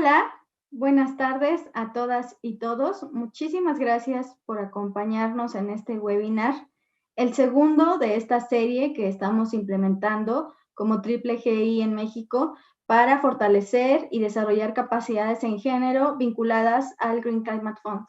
Hola, buenas tardes a todas y todos. Muchísimas gracias por acompañarnos en este webinar, el segundo de esta serie que estamos implementando como Triple GI en México para fortalecer y desarrollar capacidades en género vinculadas al Green Climate Fund.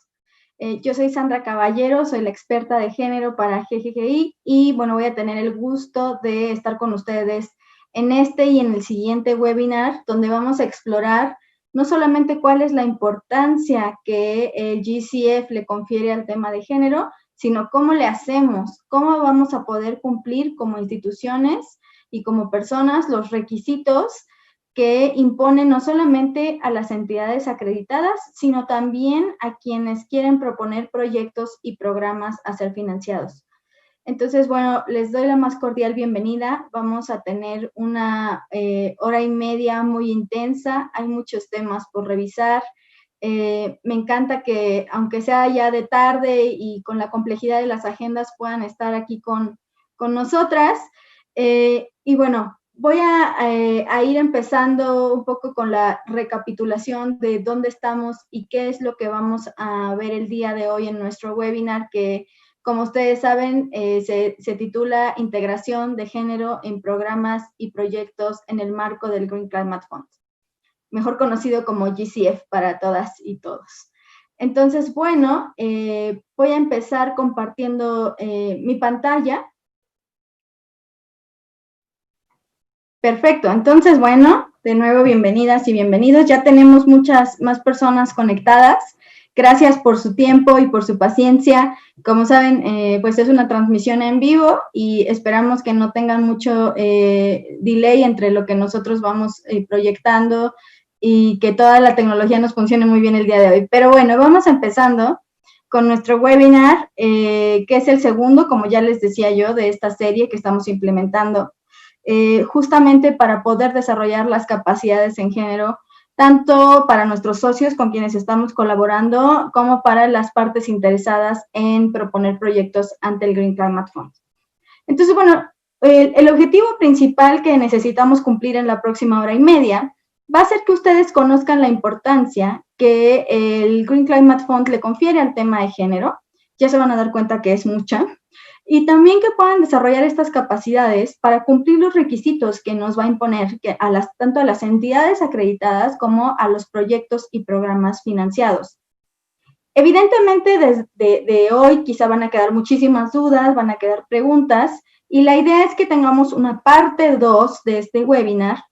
Yo soy Sandra Caballero, soy la experta de género para GGGI y bueno, voy a tener el gusto de estar con ustedes en este y en el siguiente webinar, donde vamos a explorar no solamente cuál es la importancia que el GCF le confiere al tema de género, sino cómo le hacemos, cómo vamos a poder cumplir como instituciones y como personas los requisitos que imponen no solamente a las entidades acreditadas, sino también a quienes quieren proponer proyectos y programas a ser financiados. Entonces, bueno, les doy la más cordial bienvenida. Vamos a tener una hora y media muy intensa. Hay muchos temas por revisar. Me encanta que, aunque sea ya de tarde y con la complejidad de las agendas, puedan estar aquí con nosotras. Y bueno, voy a ir empezando un poco con la recapitulación de dónde estamos y qué es lo que vamos a ver el día de hoy en nuestro webinar, que como ustedes saben, se titula Integración de Género en Programas y Proyectos en el marco del Green Climate Fund, mejor conocido como GCF para todas y todos. Entonces, bueno, voy a empezar compartiendo mi pantalla. Perfecto, entonces, bueno, de nuevo, bienvenidas y bienvenidos. Ya tenemos muchas más personas conectadas. Gracias por su tiempo y por su paciencia. Como saben, pues es una transmisión en vivo y esperamos que no tengan mucho delay entre lo que nosotros vamos proyectando y que toda la tecnología nos funcione muy bien el día de hoy. Pero bueno, vamos empezando con nuestro webinar, que es el segundo, como ya les decía yo, de esta serie que estamos implementando, justamente para poder desarrollar las capacidades en género, tanto para nuestros socios con quienes estamos colaborando, como para las partes interesadas en proponer proyectos ante el Green Climate Fund. Entonces, bueno, el objetivo principal que necesitamos cumplir en la próxima hora y media va a ser que ustedes conozcan la importancia que el Green Climate Fund le confiere al tema de género. Ya se van a dar cuenta que es mucha. Y también que puedan desarrollar estas capacidades para cumplir los requisitos que nos va a imponer tanto a las entidades acreditadas como a los proyectos y programas financiados. Evidentemente, desde hoy quizá van a quedar muchísimas dudas, van a quedar preguntas, y la idea es que tengamos una parte 2 de este webinar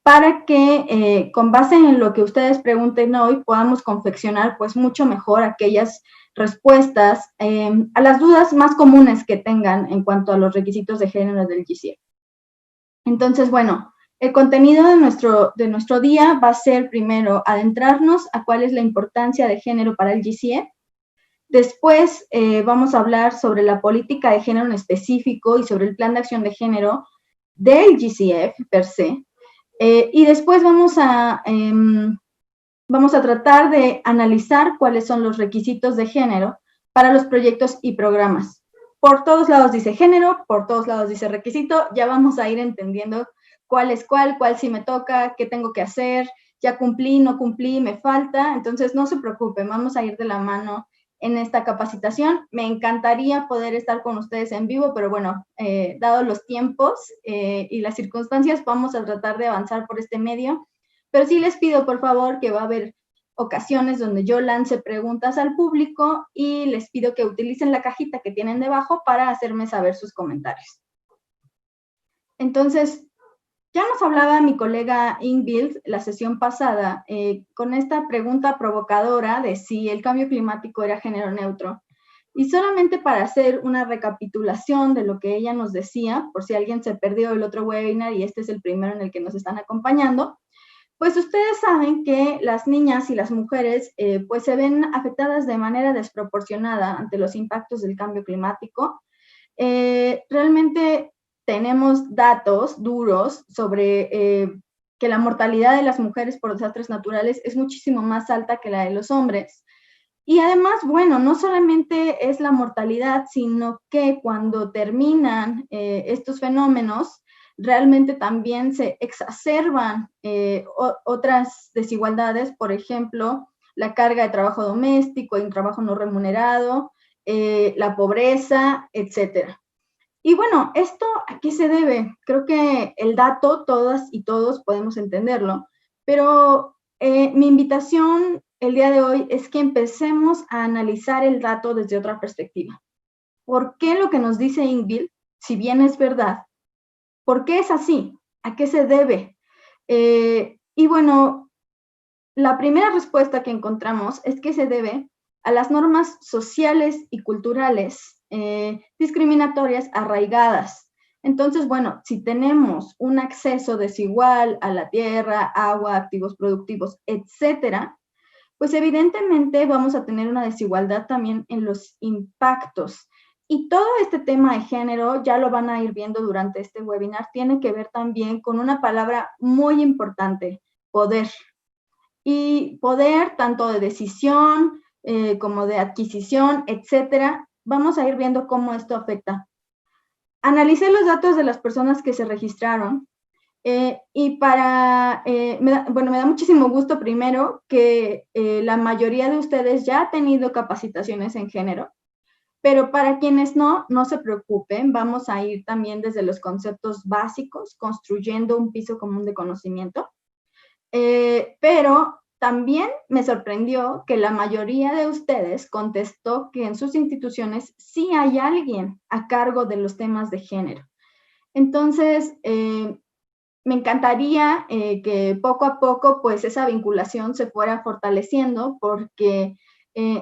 para que, con base en lo que ustedes pregunten hoy, podamos confeccionar pues mucho mejor aquellas respuestas a las dudas más comunes que tengan en cuanto a los requisitos de género del GCF. Entonces, bueno, el contenido de nuestro día va a ser primero adentrarnos a cuál es la importancia de género para el GCF. Después vamos a hablar sobre la política de género en específico y sobre el plan de acción de género del GCF per se. Y después vamos a tratar de analizar cuáles son los requisitos de género para los proyectos y programas. Por todos lados dice género, por todos lados dice requisito, ya vamos a ir entendiendo cuál es cuál sí me toca, qué tengo que hacer, ya cumplí, no cumplí, me falta. Entonces no se preocupen, vamos a ir de la mano en esta capacitación. Me encantaría poder estar con ustedes en vivo, pero bueno, dado los tiempos y las circunstancias, vamos a tratar de avanzar por este medio. Pero sí les pido, por favor, que va a haber ocasiones donde yo lance preguntas al público y les pido que utilicen la cajita que tienen debajo para hacerme saber sus comentarios. Entonces, ya nos hablaba mi colega Ingvild la sesión pasada con esta pregunta provocadora de si el cambio climático era género neutro. Y solamente para hacer una recapitulación de lo que ella nos decía, por si alguien se perdió el otro webinar y este es el primero en el que nos están acompañando, pues ustedes saben que las niñas y las mujeres pues se ven afectadas de manera desproporcionada ante los impactos del cambio climático. Realmente tenemos datos duros sobre que la mortalidad de las mujeres por desastres naturales es muchísimo más alta que la de los hombres. Y además, bueno, no solamente es la mortalidad, sino que cuando terminan estos fenómenos, realmente también se exacerban otras desigualdades, por ejemplo, la carga de trabajo doméstico, el trabajo no remunerado, la pobreza, etcétera. Y bueno, ¿esto a qué se debe? Creo que el dato, todas y todos podemos entenderlo, pero mi invitación el día de hoy es que empecemos a analizar el dato desde otra perspectiva. ¿Por qué lo que nos dice Ingvild, si bien es verdad, por qué es así? ¿A qué se debe? Y bueno, la primera respuesta que encontramos es que se debe a las normas sociales y culturales discriminatorias arraigadas. Entonces, bueno, si tenemos un acceso desigual a la tierra, agua, activos productivos, etcétera, pues evidentemente vamos a tener una desigualdad también en los impactos. Y todo este tema de género, ya lo van a ir viendo durante este webinar, tiene que ver también con una palabra muy importante, poder. Y poder tanto de decisión como de adquisición, etcétera. Vamos a ir viendo cómo esto afecta. Analicé los datos de las personas que se registraron y me da muchísimo gusto primero que la mayoría de ustedes ya ha tenido capacitaciones en género, pero para quienes no se preocupen, vamos a ir también desde los conceptos básicos, construyendo un piso común de conocimiento. Pero también me sorprendió que la mayoría de ustedes contestó que en sus instituciones sí hay alguien a cargo de los temas de género. Entonces, me encantaría que poco a poco pues esa vinculación se fuera fortaleciendo porque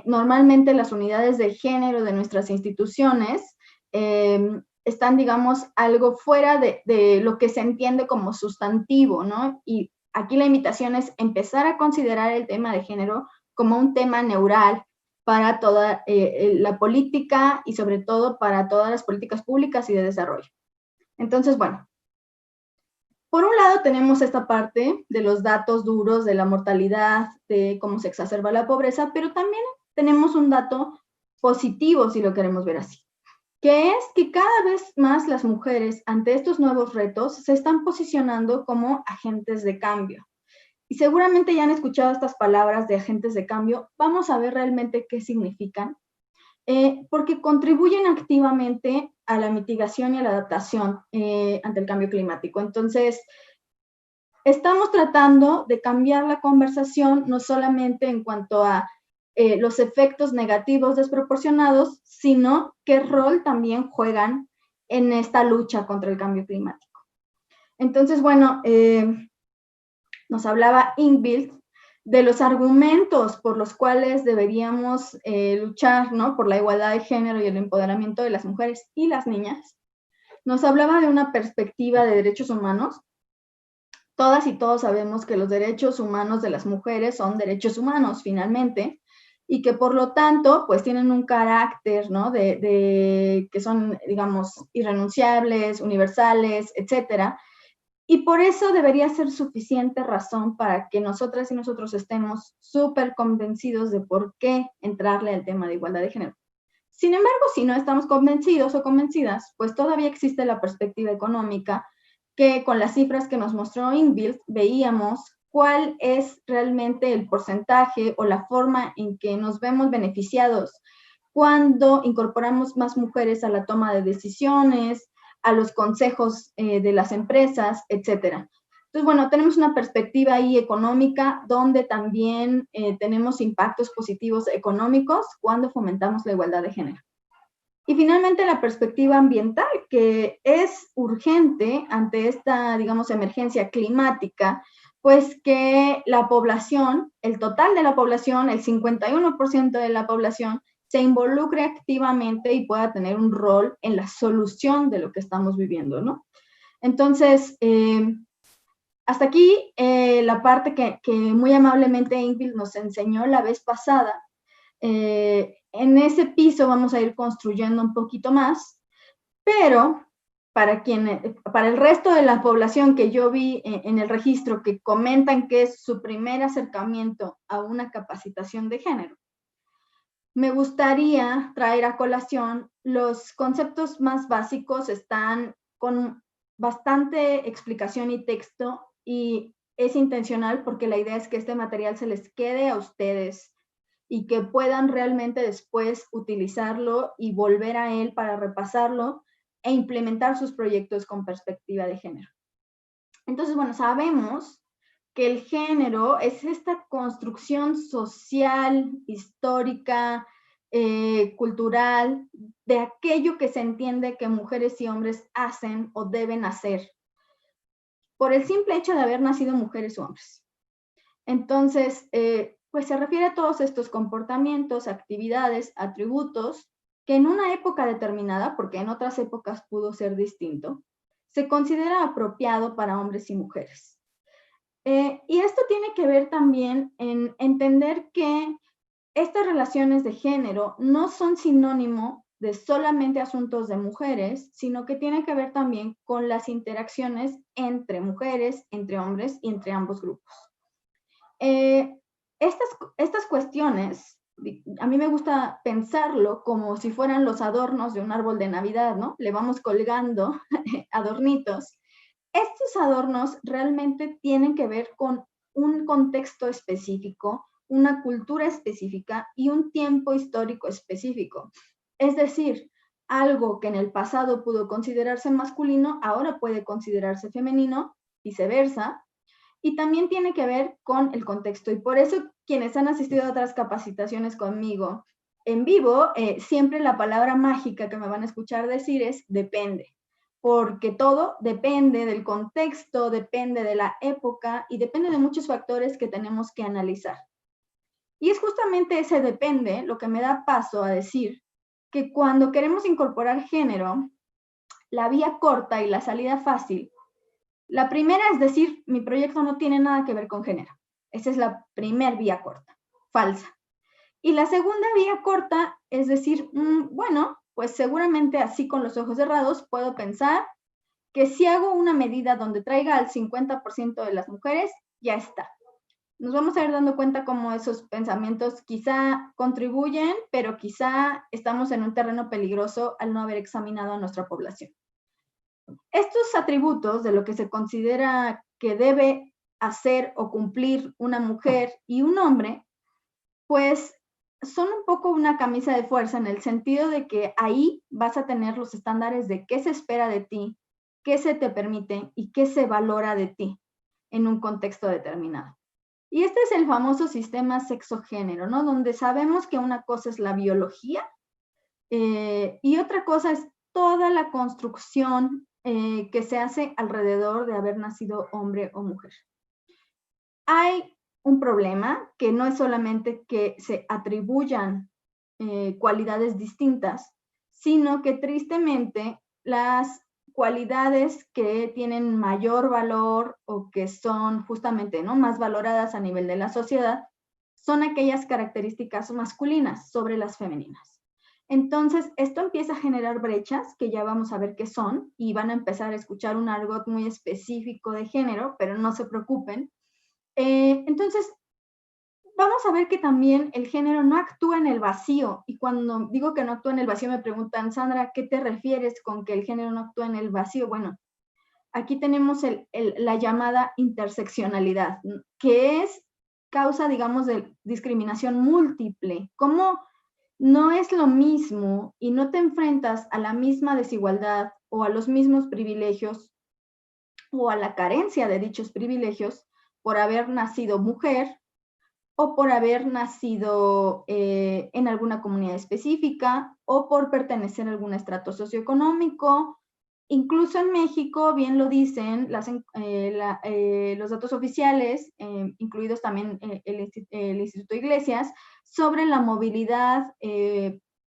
normalmente las unidades de género de nuestras instituciones están, digamos, algo fuera de lo que se entiende como sustantivo, ¿no? Y aquí la invitación es empezar a considerar el tema de género como un tema neural para toda la política y sobre todo para todas las políticas públicas y de desarrollo. Entonces, bueno, por un lado tenemos esta parte de los datos duros de la mortalidad, de cómo se exacerba la pobreza, pero también tenemos un dato positivo, si lo queremos ver así, que es que cada vez más las mujeres ante estos nuevos retos se están posicionando como agentes de cambio. Y seguramente ya han escuchado estas palabras de agentes de cambio. Vamos a ver realmente qué significan. Porque contribuyen activamente a la mitigación y a la adaptación ante el cambio climático. Entonces, estamos tratando de cambiar la conversación no solamente en cuanto a los efectos negativos desproporcionados, sino qué rol también juegan en esta lucha contra el cambio climático. Entonces, bueno, nos hablaba Ingvild de los argumentos por los cuales deberíamos luchar, ¿no? Por la igualdad de género y el empoderamiento de las mujeres y las niñas. Nos hablaba de una perspectiva de derechos humanos. Todas y todos sabemos que los derechos humanos de las mujeres son derechos humanos, finalmente, y que por lo tanto, pues tienen un carácter, ¿no? Que son, digamos, irrenunciables, universales, etcétera. Y por eso debería ser suficiente razón para que nosotras y nosotros estemos súper convencidos de por qué entrarle al tema de igualdad de género. Sin embargo, si no estamos convencidos o convencidas, pues todavía existe la perspectiva económica que con las cifras que nos mostró Ingvild veíamos cuál es realmente el porcentaje o la forma en que nos vemos beneficiados cuando incorporamos más mujeres a la toma de decisiones, a los consejos de las empresas, etcétera. Entonces, bueno, tenemos una perspectiva ahí económica donde también tenemos impactos positivos económicos cuando fomentamos la igualdad de género. Y finalmente la perspectiva ambiental, que es urgente ante esta, digamos, emergencia climática, pues que la población, el total de la población, el 51% de la población, se involucre activamente y pueda tener un rol en la solución de lo que estamos viviendo, ¿no? Entonces, hasta aquí la parte que muy amablemente Ingvild nos enseñó la vez pasada. En ese piso vamos a ir construyendo un poquito más, pero para el resto de la población que yo vi en el registro que comentan que es su primer acercamiento a una capacitación de género, me gustaría traer a colación los conceptos más básicos. Están con bastante explicación y texto, y es intencional porque la idea es que este material se les quede a ustedes y que puedan realmente después utilizarlo y volver a él para repasarlo e implementar sus proyectos con perspectiva de género. Entonces, bueno, sabemos que el género es esta construcción social, histórica, cultural, de aquello que se entiende que mujeres y hombres hacen o deben hacer, por el simple hecho de haber nacido mujeres o hombres. Entonces, pues se refiere a todos estos comportamientos, actividades, atributos, que en una época determinada, porque en otras épocas pudo ser distinto, se considera apropiado para hombres y mujeres. Y esto tiene que ver también en entender que estas relaciones de género no son sinónimo de solamente asuntos de mujeres, sino que tiene que ver también con las interacciones entre mujeres, entre hombres y entre ambos grupos. Estas cuestiones, a mí me gusta pensarlo como si fueran los adornos de un árbol de Navidad, ¿no? Le vamos colgando adornitos. Estos adornos realmente tienen que ver con un contexto específico, una cultura específica y un tiempo histórico específico. Es decir, algo que en el pasado pudo considerarse masculino, ahora puede considerarse femenino, viceversa, y también tiene que ver con el contexto. Y por eso quienes han asistido a otras capacitaciones conmigo en vivo, siempre la palabra mágica que me van a escuchar decir es depende, porque todo depende del contexto, depende de la época y depende de muchos factores que tenemos que analizar. Y es justamente ese depende lo que me da paso a decir que cuando queremos incorporar género, la vía corta y la salida fácil, la primera es decir, mi proyecto no tiene nada que ver con género. Esa es la primer vía corta, falsa. Y la segunda vía corta es decir, bueno, pues seguramente así con los ojos cerrados puedo pensar que si hago una medida donde traiga al 50% de las mujeres, ya está. Nos vamos a ir dando cuenta cómo esos pensamientos quizá contribuyen, pero quizá estamos en un terreno peligroso al no haber examinado a nuestra población. Estos atributos de lo que se considera que debe hacer o cumplir una mujer y un hombre, pues son un poco una camisa de fuerza en el sentido de que ahí vas a tener los estándares de qué se espera de ti, qué se te permite y qué se valora de ti en un contexto determinado. Y este es el famoso sistema sexo-género, ¿no? Donde sabemos que una cosa es la biología y otra cosa es toda la construcción que se hace alrededor de haber nacido hombre o mujer. Hay un problema que no es solamente que se atribuyan cualidades distintas, sino que tristemente las cualidades que tienen mayor valor o que son justamente, ¿no?, más valoradas a nivel de la sociedad son aquellas características masculinas sobre las femeninas. Entonces, esto empieza a generar brechas que ya vamos a ver qué son y van a empezar a escuchar un argot muy específico de género, pero no se preocupen. Entonces, vamos a ver que también el género no actúa en el vacío. Y cuando digo que no actúa en el vacío, me preguntan, Sandra, ¿qué te refieres con que el género no actúa en el vacío? Bueno, aquí tenemos la llamada interseccionalidad, que es causa, digamos, de discriminación múltiple. ¿Cómo no es lo mismo y no te enfrentas a la misma desigualdad o a los mismos privilegios o a la carencia de dichos privilegios por haber nacido mujer o por haber nacido en alguna comunidad específica o por pertenecer a algún estrato socioeconómico? Incluso en México, bien lo dicen los datos oficiales, incluidos también el Instituto Iglesias, sobre la movilidad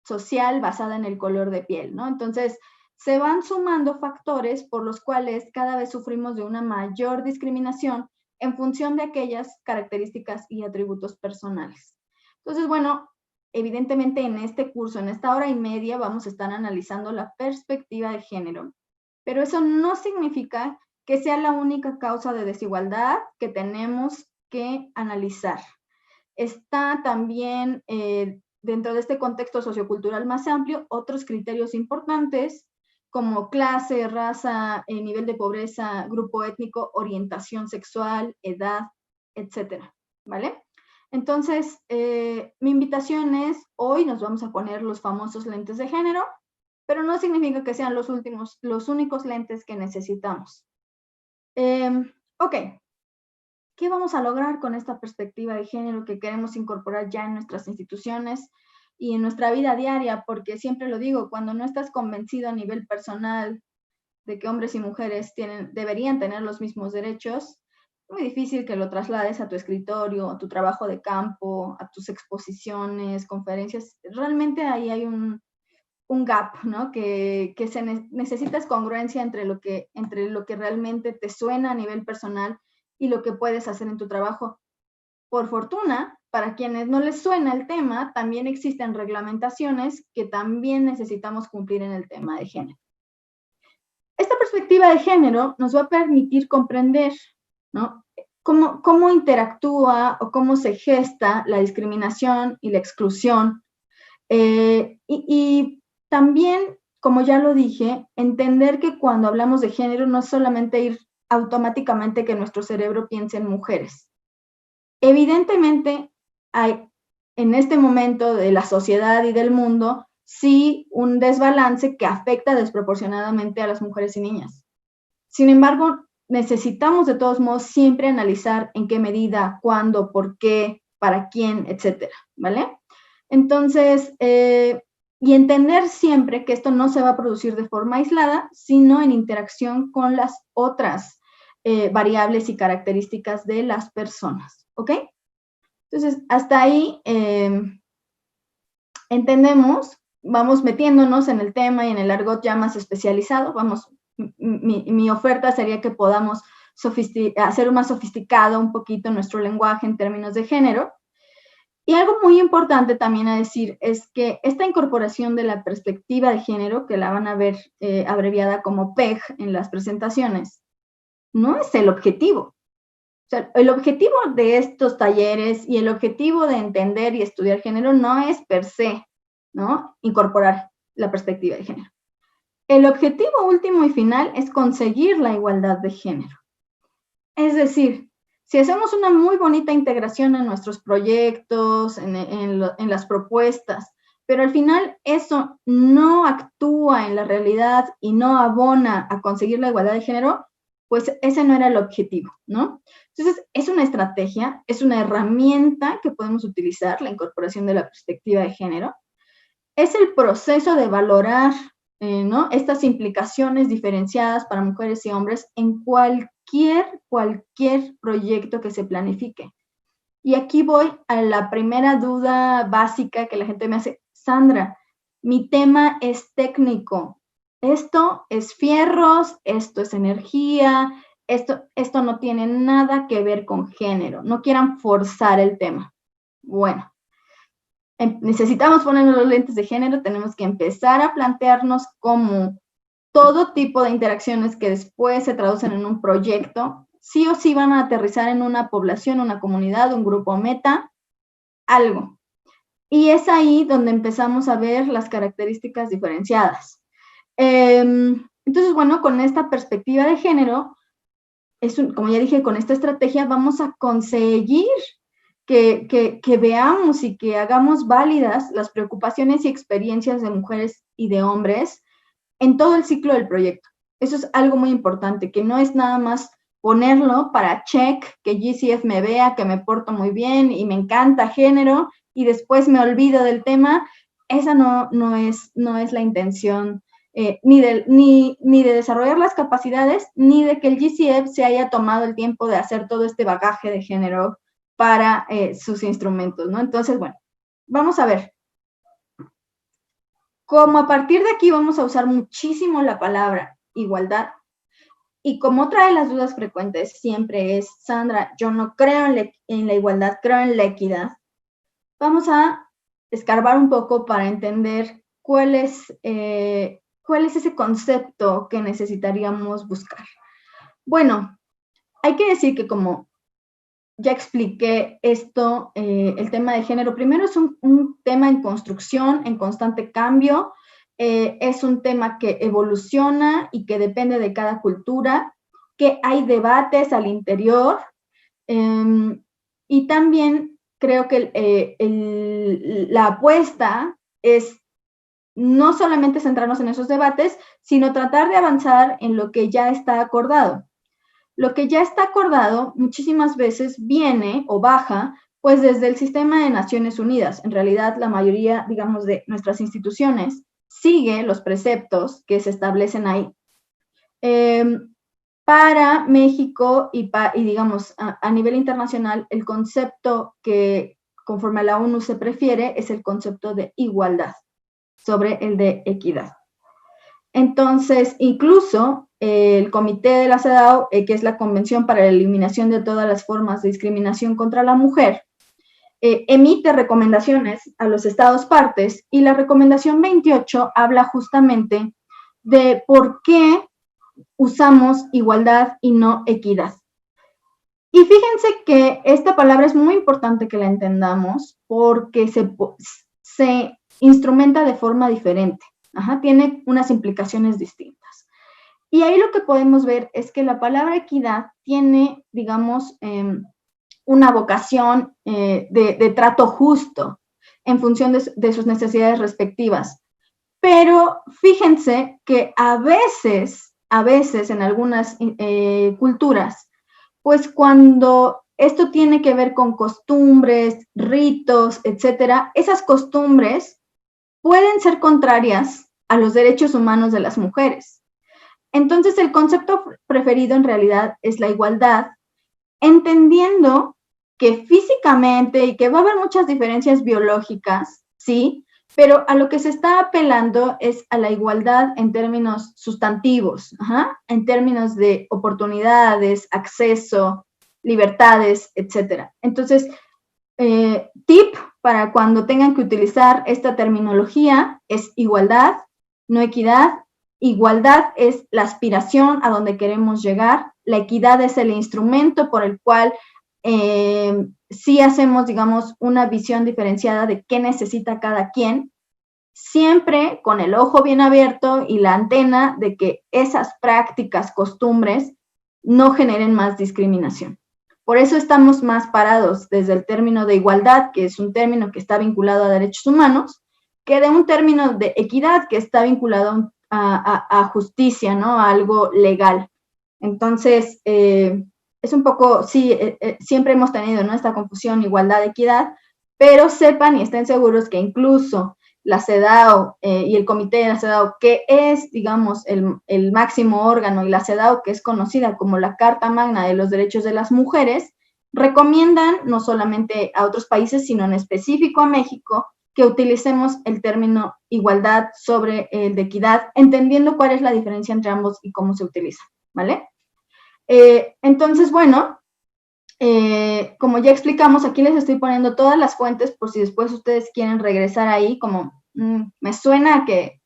social basada en el color de piel, ¿no? Entonces, se van sumando factores por los cuales cada vez sufrimos de una mayor discriminación en función de aquellas características y atributos personales. Entonces, bueno, evidentemente en este curso, en esta hora y media, vamos a estar analizando la perspectiva de género, pero eso no significa que sea la única causa de desigualdad que tenemos que analizar. Está también dentro de este contexto sociocultural más amplio otros criterios importantes, como clase, raza, nivel de pobreza, grupo étnico, orientación sexual, edad, etcétera, ¿vale? Entonces, mi invitación es, hoy nos vamos a poner los famosos lentes de género, pero no significa que sean los únicos lentes que necesitamos. Ok, ¿qué vamos a lograr con esta perspectiva de género que queremos incorporar ya en nuestras instituciones y en nuestra vida diaria? Porque siempre lo digo, cuando no estás convencido a nivel personal de que hombres y mujeres deberían tener los mismos derechos, es muy difícil que lo traslades a tu escritorio, a tu trabajo de campo, a tus exposiciones, conferencias. Realmente ahí hay un gap, ¿no? Que necesitas congruencia entre lo que realmente te suena a nivel personal y lo que puedes hacer en tu trabajo. Por fortuna, para quienes no les suena el tema, también existen reglamentaciones que también necesitamos cumplir en el tema de género. Esta perspectiva de género nos va a permitir comprender, ¿no?, cómo interactúa o cómo se gesta la discriminación y la exclusión. Y también, como ya lo dije, entender que cuando hablamos de género no es solamente ir automáticamente que nuestro cerebro piense en mujeres. Evidentemente, hay en este momento de la sociedad y del mundo, sí un desbalance que afecta desproporcionadamente a las mujeres y niñas. Sin embargo, necesitamos de todos modos siempre analizar en qué medida, cuándo, por qué, para quién, etcétera, ¿vale? Entonces, y entender siempre que esto no se va a producir de forma aislada, sino en interacción con las otras variables y características de las personas, ¿ok? Entonces, hasta ahí entendemos, vamos metiéndonos en el tema y en el argot ya más especializado, mi oferta sería que podamos hacer más sofisticado un poquito nuestro lenguaje en términos de género. Y algo muy importante también a decir es que esta incorporación de la perspectiva de género, que la van a ver abreviada como PEG en las presentaciones, no es el objetivo. O sea, el objetivo de estos talleres y el objetivo de entender y estudiar género no es per se, ¿no?, incorporar la perspectiva de género. El objetivo último y final es conseguir la igualdad de género. Es decir, si hacemos una muy bonita integración en nuestros proyectos, en las propuestas, pero al final eso no actúa en la realidad y no abona a conseguir la igualdad de género, pues ese no era el objetivo, ¿no? Entonces, es una estrategia, es una herramienta que podemos utilizar, la incorporación de la perspectiva de género. Es el proceso de valorar, ¿no?, estas implicaciones diferenciadas para mujeres y hombres en cualquier proyecto que se planifique. Y aquí voy a la primera duda básica que la gente me hace. Sandra, mi tema es técnico. Esto es fierros, esto es energía, esto no tiene nada que ver con género. No quieran forzar el tema. Bueno, necesitamos ponernos los lentes de género, tenemos que empezar a plantearnos cómo todo tipo de interacciones que después se traducen en un proyecto, sí o sí van a aterrizar en una población, una comunidad, un grupo meta, algo. Y es ahí donde empezamos a ver las características diferenciadas. Entonces, bueno, con esta perspectiva de género, como ya dije, con esta estrategia vamos a conseguir que veamos y que hagamos válidas las preocupaciones y experiencias de mujeres y de hombres en todo el ciclo del proyecto. Eso es algo muy importante, que no es nada más ponerlo para check, que GCF me vea, que me porto muy bien y me encanta género y después me olvido del tema. Esa no es la intención ni de desarrollar las capacidades, ni de que el GCF se haya tomado el tiempo de hacer todo este bagaje de género para sus instrumentos, ¿no? Entonces, bueno, vamos a ver. Como a partir de aquí vamos a usar muchísimo la palabra igualdad, y como otra de las dudas frecuentes siempre es, Sandra, yo no creo en la igualdad, creo en la equidad, vamos a escarbar un poco para entender cuál es ese concepto que necesitaríamos buscar. Bueno, hay que decir que como ya expliqué esto, el tema de género, primero es un tema en construcción, en constante cambio, es un tema que evoluciona y que depende de cada cultura, que hay debates al interior, y también creo que la apuesta es no solamente centrarnos en esos debates, sino tratar de avanzar en lo que ya está acordado. Lo que ya está acordado muchísimas veces viene o baja pues desde el sistema de Naciones Unidas. En realidad, la mayoría, digamos, de nuestras instituciones sigue los preceptos que se establecen ahí. Para México y digamos, a nivel internacional, el concepto que conforme a la ONU se prefiere es el concepto de igualdad sobre el de equidad. Entonces, incluso el Comité de la CEDAW, que es la Convención para la Eliminación de todas las formas de discriminación contra la mujer, emite recomendaciones a los estados partes, y la recomendación 28 habla justamente de por qué usamos igualdad y no equidad. Y fíjense que esta palabra es muy importante que la entendamos porque se instrumenta de forma diferente. Tiene unas implicaciones distintas. Y ahí lo que podemos ver es que la palabra equidad tiene, digamos, una vocación de trato justo en función de sus necesidades respectivas. Pero fíjense que a veces en algunas culturas, pues cuando esto tiene que ver con costumbres, ritos, etcétera, esas costumbres pueden ser contrarias a los derechos humanos de las mujeres. Entonces, el concepto preferido en realidad es la igualdad, entendiendo que físicamente y que va a haber muchas diferencias biológicas, sí, pero a lo que se está apelando es a la igualdad en términos sustantivos, en términos de oportunidades, acceso, libertades, etcétera. Entonces, tip para cuando tengan que utilizar esta terminología es igualdad, no equidad. Igualdad es la aspiración a donde queremos llegar, la equidad es el instrumento por el cual sí hacemos, digamos, una visión diferenciada de qué necesita cada quien, siempre con el ojo bien abierto y la antena de que esas prácticas, costumbres, no generen más discriminación. Por eso estamos más parados desde el término de igualdad, que es un término que está vinculado a derechos humanos, que de un término de equidad que está vinculado a justicia, ¿no? A algo legal. Entonces, es un poco, sí, siempre hemos tenido, ¿no?, esta confusión, igualdad, equidad, pero sepan y estén seguros que incluso la CEDAW y el comité de la CEDAW, que es, digamos, el máximo órgano, y la CEDAW, que es conocida como la Carta Magna de los Derechos de las Mujeres, recomiendan no solamente a otros países, sino en específico a México, que utilicemos el término igualdad sobre el de equidad, entendiendo cuál es la diferencia entre ambos y cómo se utiliza, ¿vale? Entonces, bueno, como ya explicamos, aquí les estoy poniendo todas las fuentes por si después ustedes quieren regresar ahí, como me suena que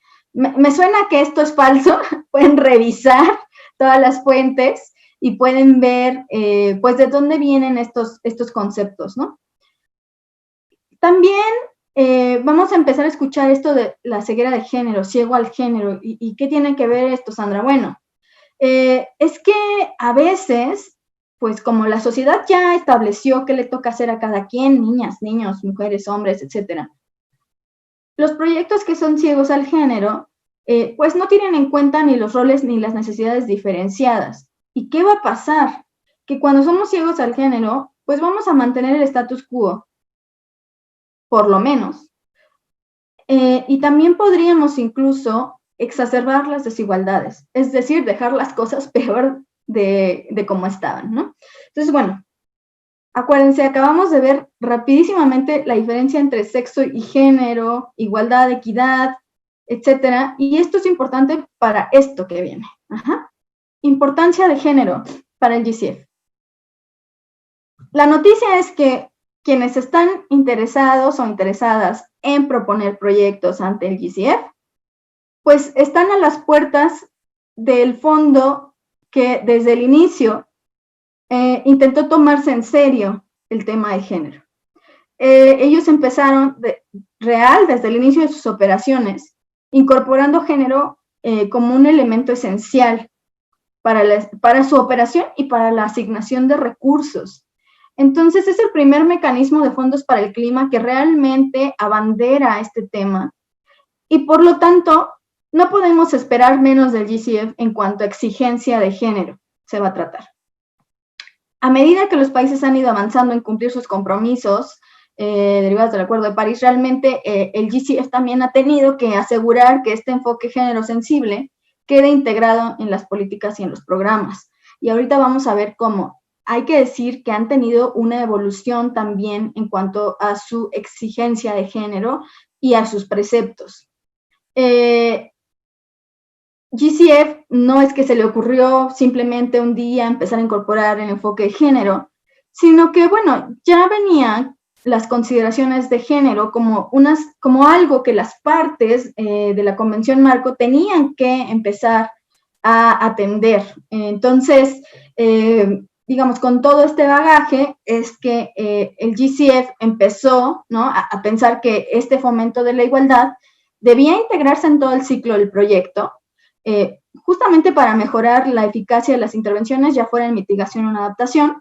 esto es falso. Pueden revisar todas las fuentes y pueden ver pues de dónde vienen estos conceptos, ¿no? También vamos a empezar a escuchar esto de la ceguera de género, ciego al género. ¿Y qué tiene que ver esto, Sandra? Bueno, es que a veces, pues como la sociedad ya estableció qué le toca hacer a cada quien, niñas, niños, mujeres, hombres, etcétera, los proyectos que son ciegos al género, pues no tienen en cuenta ni los roles ni las necesidades diferenciadas. ¿Y qué va a pasar? Que cuando somos ciegos al género, pues vamos a mantener el status quo, por lo menos. Y también podríamos incluso exacerbar las desigualdades, es decir, dejar las cosas peor de cómo estaban, ¿no? Entonces, bueno, acuérdense, acabamos de ver rapidísimamente la diferencia entre sexo y género, igualdad, equidad, etcétera, y esto es importante para esto que viene. Importancia de género para el GCF. La noticia es que quienes están interesados o interesadas en proponer proyectos ante el GCF, pues están a las puertas del fondo que desde el inicio intentó tomarse en serio el tema de género. Ellos empezaron desde el inicio de sus operaciones incorporando género como un elemento esencial para su operación y para la asignación de recursos. Entonces, es el primer mecanismo de fondos para el clima que realmente abandera este tema y, por lo tanto, no podemos esperar menos del GCF en cuanto a exigencia de género se va a tratar. A medida que los países han ido avanzando en cumplir sus compromisos derivados del Acuerdo de París, realmente el GCF también ha tenido que asegurar que este enfoque género sensible quede integrado en las políticas y en los programas. Y ahorita vamos a ver cómo. Hay que decir que han tenido una evolución también en cuanto a su exigencia de género y a sus preceptos. GCF no es que se le ocurrió simplemente un día empezar a incorporar el enfoque de género, sino que, bueno, ya venían las consideraciones de género como algo que las partes de la Convención Marco tenían que empezar a atender. Entonces, digamos, con todo este bagaje es que el GCF empezó, ¿no?, a pensar que este fomento de la igualdad debía integrarse en todo el ciclo del proyecto, justamente para mejorar la eficacia de las intervenciones, ya fuera en mitigación o en adaptación,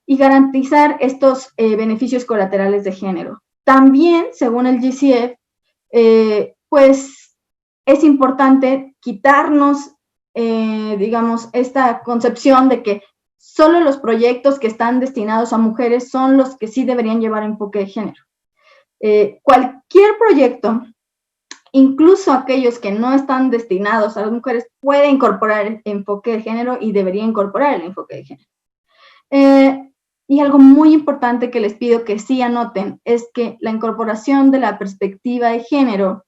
y garantizar estos beneficios colaterales de género. También, según el GCF, pues es importante quitarnos, digamos, esta concepción de que solo los proyectos que están destinados a mujeres son los que sí deberían llevar enfoque de género. Cualquier proyecto, incluso aquellos que no están destinados a las mujeres, puede incorporar el enfoque de género y debería incorporar el enfoque de género. Y algo muy importante que les pido que sí anoten es que la incorporación de la perspectiva de género,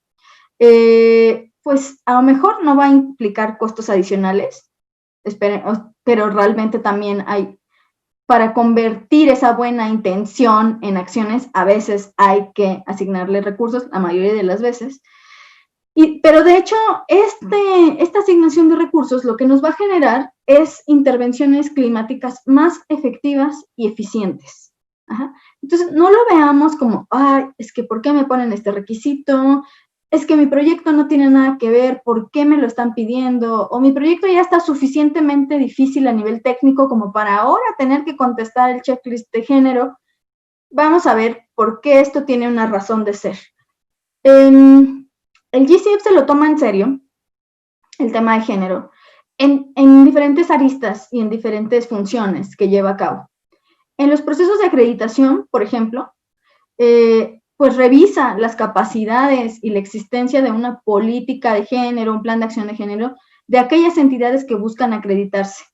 pues a lo mejor no va a implicar costos adicionales, pero realmente también hay, para convertir esa buena intención en acciones, a veces hay que asignarle recursos, la mayoría de las veces. Pero de hecho, esta asignación de recursos lo que nos va a generar es intervenciones climáticas más efectivas y eficientes. Ajá. Entonces, no lo veamos como, ay, es que ¿por qué me ponen este requisito? Es que mi proyecto no tiene nada que ver, ¿por qué me lo están pidiendo? O mi proyecto ya está suficientemente difícil a nivel técnico como para ahora tener que contestar el checklist de género. Vamos a ver por qué esto tiene una razón de ser. El GCF se lo toma en serio, el tema de género, en diferentes aristas y en diferentes funciones que lleva a cabo. En los procesos de acreditación, por ejemplo, pues revisa las capacidades y la existencia de una política de género, un plan de acción de género, de aquellas entidades que buscan acreditarse.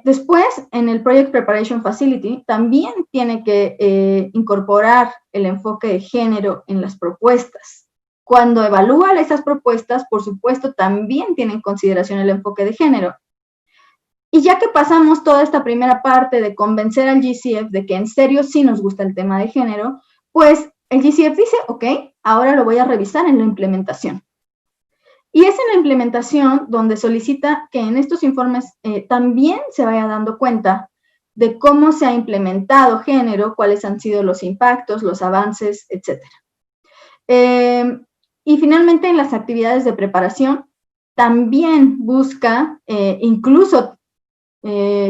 Después, en el Project Preparation Facility, también tiene que incorporar el enfoque de género en las propuestas. Cuando evalúa esas propuestas, por supuesto, también tiene en consideración el enfoque de género. Y ya que pasamos toda esta primera parte de convencer al GCF de que en serio sí nos gusta el tema de género, pues el GCF dice, ok, ahora lo voy a revisar en la implementación. Y es en la implementación donde solicita que en estos informes también se vaya dando cuenta de cómo se ha implementado género, cuáles han sido los impactos, los avances, etc. Y finalmente en las actividades de preparación también busca, incluso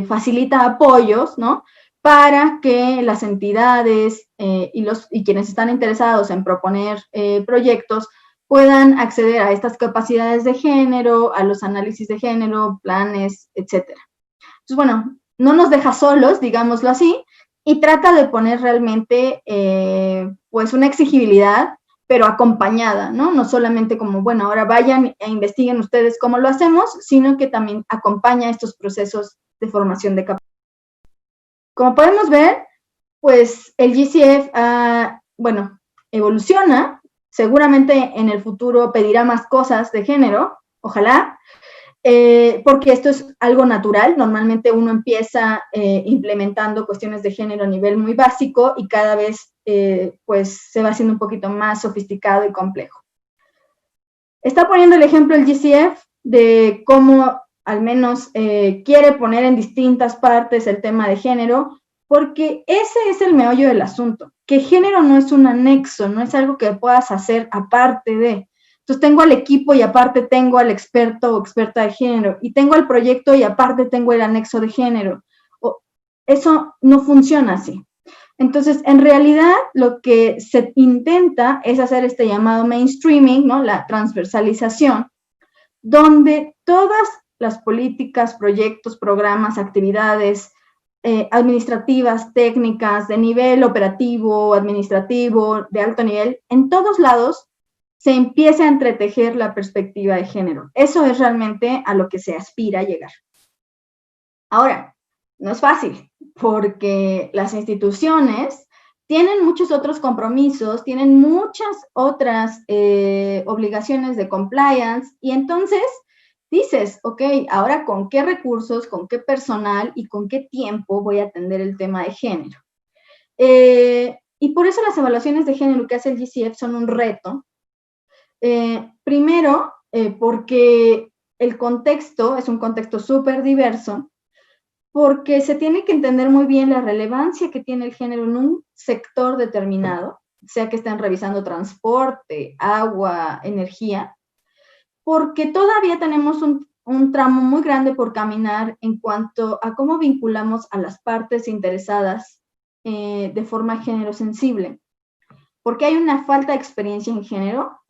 facilita apoyos, ¿no?, para que las entidades y quienes están interesados en proponer proyectos puedan acceder a estas capacidades de género, a los análisis de género, planes, etc. Entonces, bueno, no nos deja solos, digámoslo así, y trata de poner realmente pues una exigibilidad, pero acompañada, ¿no? No solamente como, bueno, ahora vayan e investiguen ustedes cómo lo hacemos, sino que también acompaña estos procesos de formación de capacidad. Como podemos ver, pues el GCF, bueno, evoluciona, seguramente en el futuro pedirá más cosas de género, ojalá, porque esto es algo natural. Normalmente uno empieza implementando cuestiones de género a nivel muy básico y cada vez pues se va haciendo un poquito más sofisticado y complejo. Está poniendo el ejemplo el GCF de cómo al menos quiere poner en distintas partes el tema de género, porque ese es el meollo del asunto, que género no es un anexo, no es algo que puedas hacer aparte de, Entonces tengo al equipo y aparte tengo al experto o experta de género, y tengo el proyecto y aparte tengo el anexo de género. Eso no funciona así. Entonces, en realidad, lo que se intenta es hacer este llamado mainstreaming, ¿no? La transversalización, donde todas las políticas, proyectos, programas, actividades administrativas, técnicas, de nivel operativo, administrativo, de alto nivel, en todos lados se empieza a entretejer la perspectiva de género. Eso es realmente a lo que se aspira a llegar. Ahora, no es fácil, porque las instituciones tienen muchos otros compromisos, tienen muchas otras obligaciones de compliance, y entonces dices, ok, ahora con qué recursos, con qué personal y con qué tiempo voy a atender el tema de género. Y por eso las evaluaciones de género que hace el GCF son un reto. Primero, porque el contexto es un contexto súper diverso, porque se tiene que entender muy bien la relevancia que tiene el género en un sector determinado, sea que estén revisando transporte, agua, energía, porque todavía tenemos un tramo muy grande por caminar en cuanto a cómo vinculamos a las partes interesadas de forma género sensible, porque hay una falta de experiencia en género,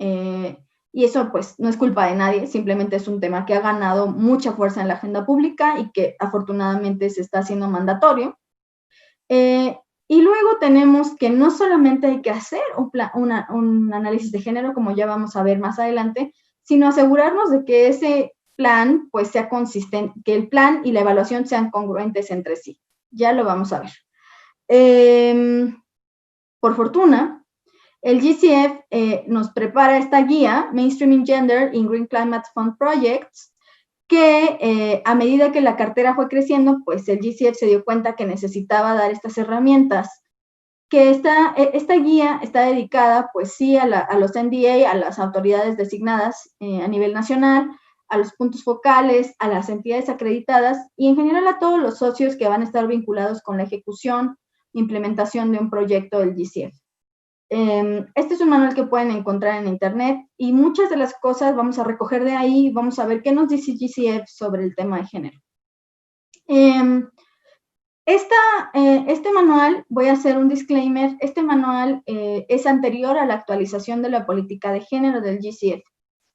y eso pues no es culpa de nadie, simplemente es un tema que ha ganado mucha fuerza en la agenda pública y que afortunadamente se está haciendo mandatorio. Y luego tenemos que no solamente hay que hacer un análisis de género, como ya vamos a ver más adelante, sino asegurarnos de que ese plan pues sea consistente, que el plan y la evaluación sean congruentes entre sí. Ya lo vamos a ver. Por fortuna, el GCF nos prepara esta guía, Mainstreaming Gender in Green Climate Fund Projects, que a medida que la cartera fue creciendo, pues el GCF se dio cuenta que necesitaba dar estas herramientas, que esta guía está dedicada, pues sí, a los NDA, a las autoridades designadas a nivel nacional, a los puntos focales, a las entidades acreditadas y en general a todos los socios que van a estar vinculados con la ejecución, implementación de un proyecto del GCF. Este es un manual que pueden encontrar en internet y muchas de las cosas vamos a recoger de ahí, vamos a ver qué nos dice GCF sobre el tema de género. Este manual, voy a hacer un disclaimer, este manual es anterior a la actualización de la política de género del GCF.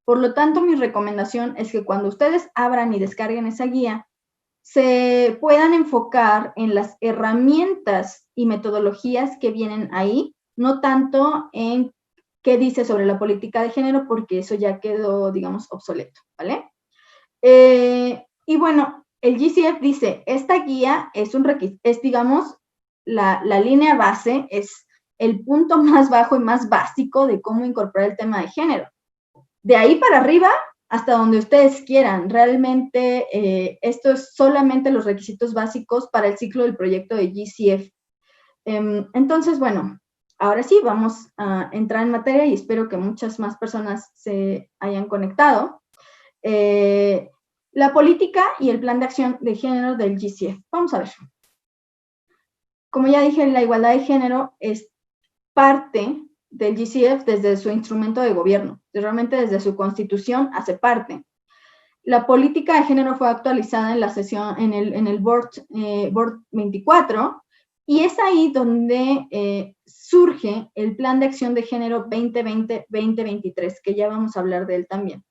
Por lo tanto, mi recomendación es que cuando ustedes abran y descarguen esa guía, se puedan enfocar en las herramientas y metodologías que vienen ahí, no tanto en qué dice sobre la política de género, porque eso ya quedó, digamos, obsoleto, ¿vale? Y bueno, el GCF dice, esta guía es digamos, la línea base, es el punto más bajo y más básico de cómo incorporar el tema de género. De ahí para arriba, hasta donde ustedes quieran. Realmente, esto es solamente los requisitos básicos para el ciclo del proyecto de GCF. Entonces, bueno, ahora sí, vamos a entrar en materia y espero que muchas más personas se hayan conectado. La política y el plan de acción de género del GCF. Vamos a ver. Como ya dije, la igualdad de género es parte del GCF desde su instrumento de gobierno. Realmente desde su constitución hace parte. La política de género fue actualizada en la sesión, en el Board 24, y es ahí donde surge el Plan de Acción de Género 2020-2023, que ya vamos a hablar de él también.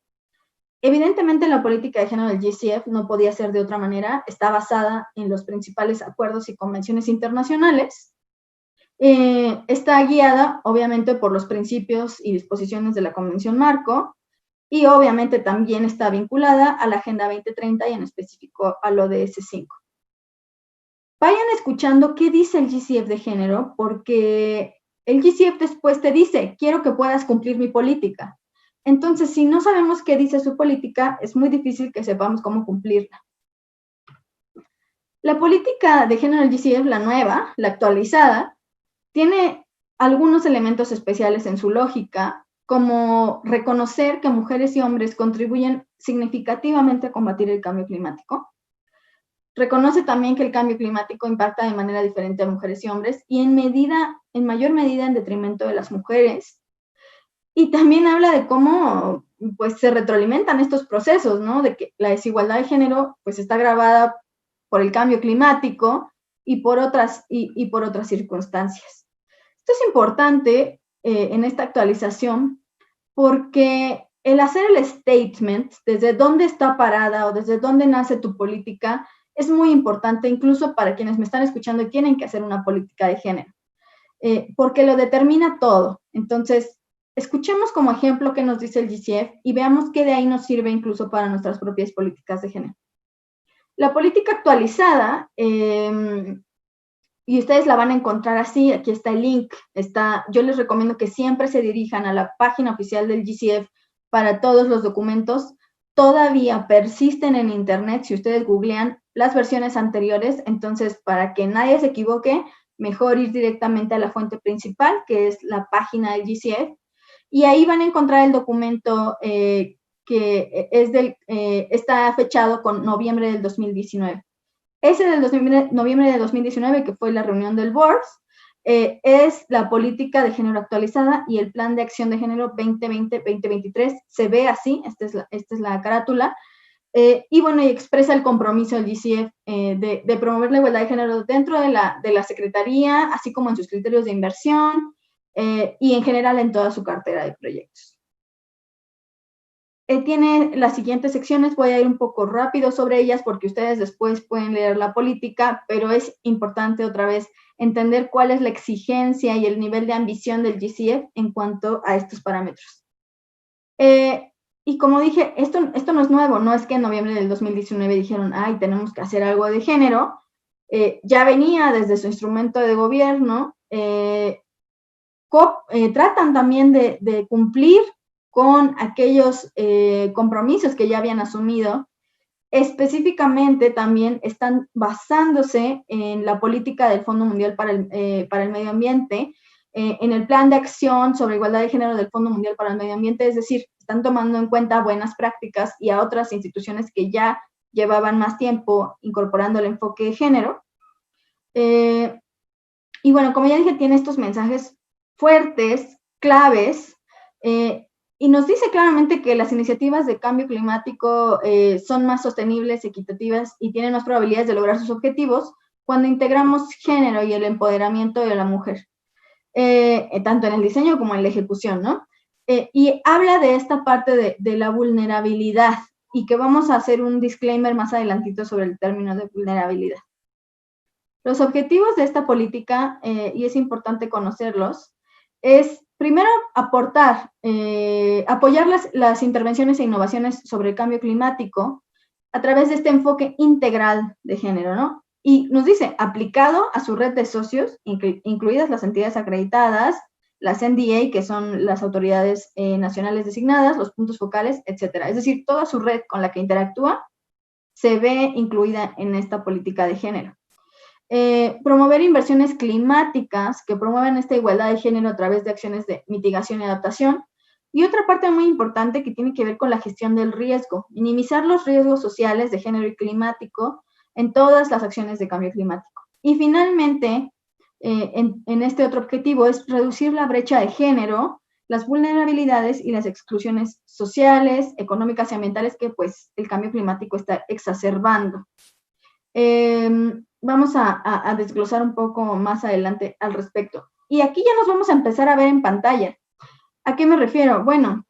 Evidentemente, la política de género del GCF no podía ser de otra manera, está basada en los principales acuerdos y convenciones internacionales. Está guiada, obviamente, por los principios y disposiciones de la Convención Marco, y obviamente también está vinculada a la Agenda 2030 y en específico al ODS 5. Vayan escuchando qué dice el GCF de género, porque el GCF después te dice, quiero que puedas cumplir mi política. Entonces, si no sabemos qué dice su política, es muy difícil que sepamos cómo cumplirla. La política de género del GCF, la nueva, la actualizada, tiene algunos elementos especiales en su lógica, como reconocer que mujeres y hombres contribuyen significativamente a combatir el cambio climático. Reconoce también que el cambio climático impacta de manera diferente a mujeres y hombres y en mayor medida en detrimento de las mujeres. Y también habla de cómo pues se retroalimentan estos procesos, ¿no? De que la desigualdad de género pues está agravada por el cambio climático y por otras circunstancias. Esto es importante en esta actualización porque el hacer el statement, desde dónde está parada o desde dónde nace tu política, es muy importante incluso para quienes me están escuchando y tienen que hacer una política de género, porque lo determina todo. Entonces, escuchemos como ejemplo qué nos dice el GCF y veamos qué de ahí nos sirve incluso para nuestras propias políticas de género. La política actualizada, y ustedes la van a encontrar así, aquí está el link, yo les recomiendo que siempre se dirijan a la página oficial del GCF para todos los documentos. Todavía persisten en internet, si ustedes googlean las versiones anteriores, entonces para que nadie se equivoque, mejor ir directamente a la fuente principal, que es la página del GCF, y ahí van a encontrar el documento que está fechado con noviembre del 2019. Ese del noviembre de 2019, que fue la reunión del board, es la política de género actualizada y el plan de acción de género 2020-2023. Se ve así, esta es la carátula. Y bueno, y expresa el compromiso del GCF de promover la igualdad de género dentro de la Secretaría, así como en sus criterios de inversión y en general en toda su cartera de proyectos. Tiene las siguientes secciones, voy a ir un poco rápido sobre ellas porque ustedes después pueden leer la política, pero es importante otra vez entender cuál es la exigencia y el nivel de ambición del GCF en cuanto a estos parámetros. Y como dije, esto no es nuevo, no es que en noviembre del 2019 dijeron, ay, tenemos que hacer algo de género, ya venía desde su instrumento de gobierno, tratan también de cumplir con aquellos compromisos que ya habían asumido. Específicamente también están basándose en la política del Fondo Mundial para el Medio Ambiente, en el plan de acción sobre igualdad de género del Fondo Mundial para el Medio Ambiente, es decir, están tomando en cuenta buenas prácticas y a otras instituciones que ya llevaban más tiempo incorporando el enfoque de género. Y bueno, como ya dije, tiene estos mensajes fuertes, claves, y nos dice claramente que las iniciativas de cambio climático son más sostenibles, equitativas y tienen más probabilidades de lograr sus objetivos cuando integramos género y el empoderamiento de la mujer, tanto en el diseño como en la ejecución, ¿no? Y habla de esta parte de la vulnerabilidad y que vamos a hacer un disclaimer más adelantito sobre el término de vulnerabilidad. Los objetivos de esta política, y es importante conocerlos, es primero apoyar las intervenciones e innovaciones sobre el cambio climático a través de este enfoque integral de género, ¿no? Y nos dice, aplicado a su red de socios, incluidas las entidades acreditadas, las NDA, que son las autoridades nacionales designadas, los puntos focales, etcétera. Es decir, toda su red con la que interactúa se ve incluida en esta política de género. Promover inversiones climáticas que promuevan esta igualdad de género a través de acciones de mitigación y adaptación. Y otra parte muy importante que tiene que ver con la gestión del riesgo, minimizar los riesgos sociales de género y climático en todas las acciones de cambio climático. Y finalmente, en este otro objetivo es reducir la brecha de género, las vulnerabilidades y las exclusiones sociales, económicas y ambientales que pues el cambio climático está exacerbando. Vamos a desglosar un poco más adelante al respecto. Y aquí ya nos vamos a empezar a ver en pantalla. ¿A qué me refiero? Bueno,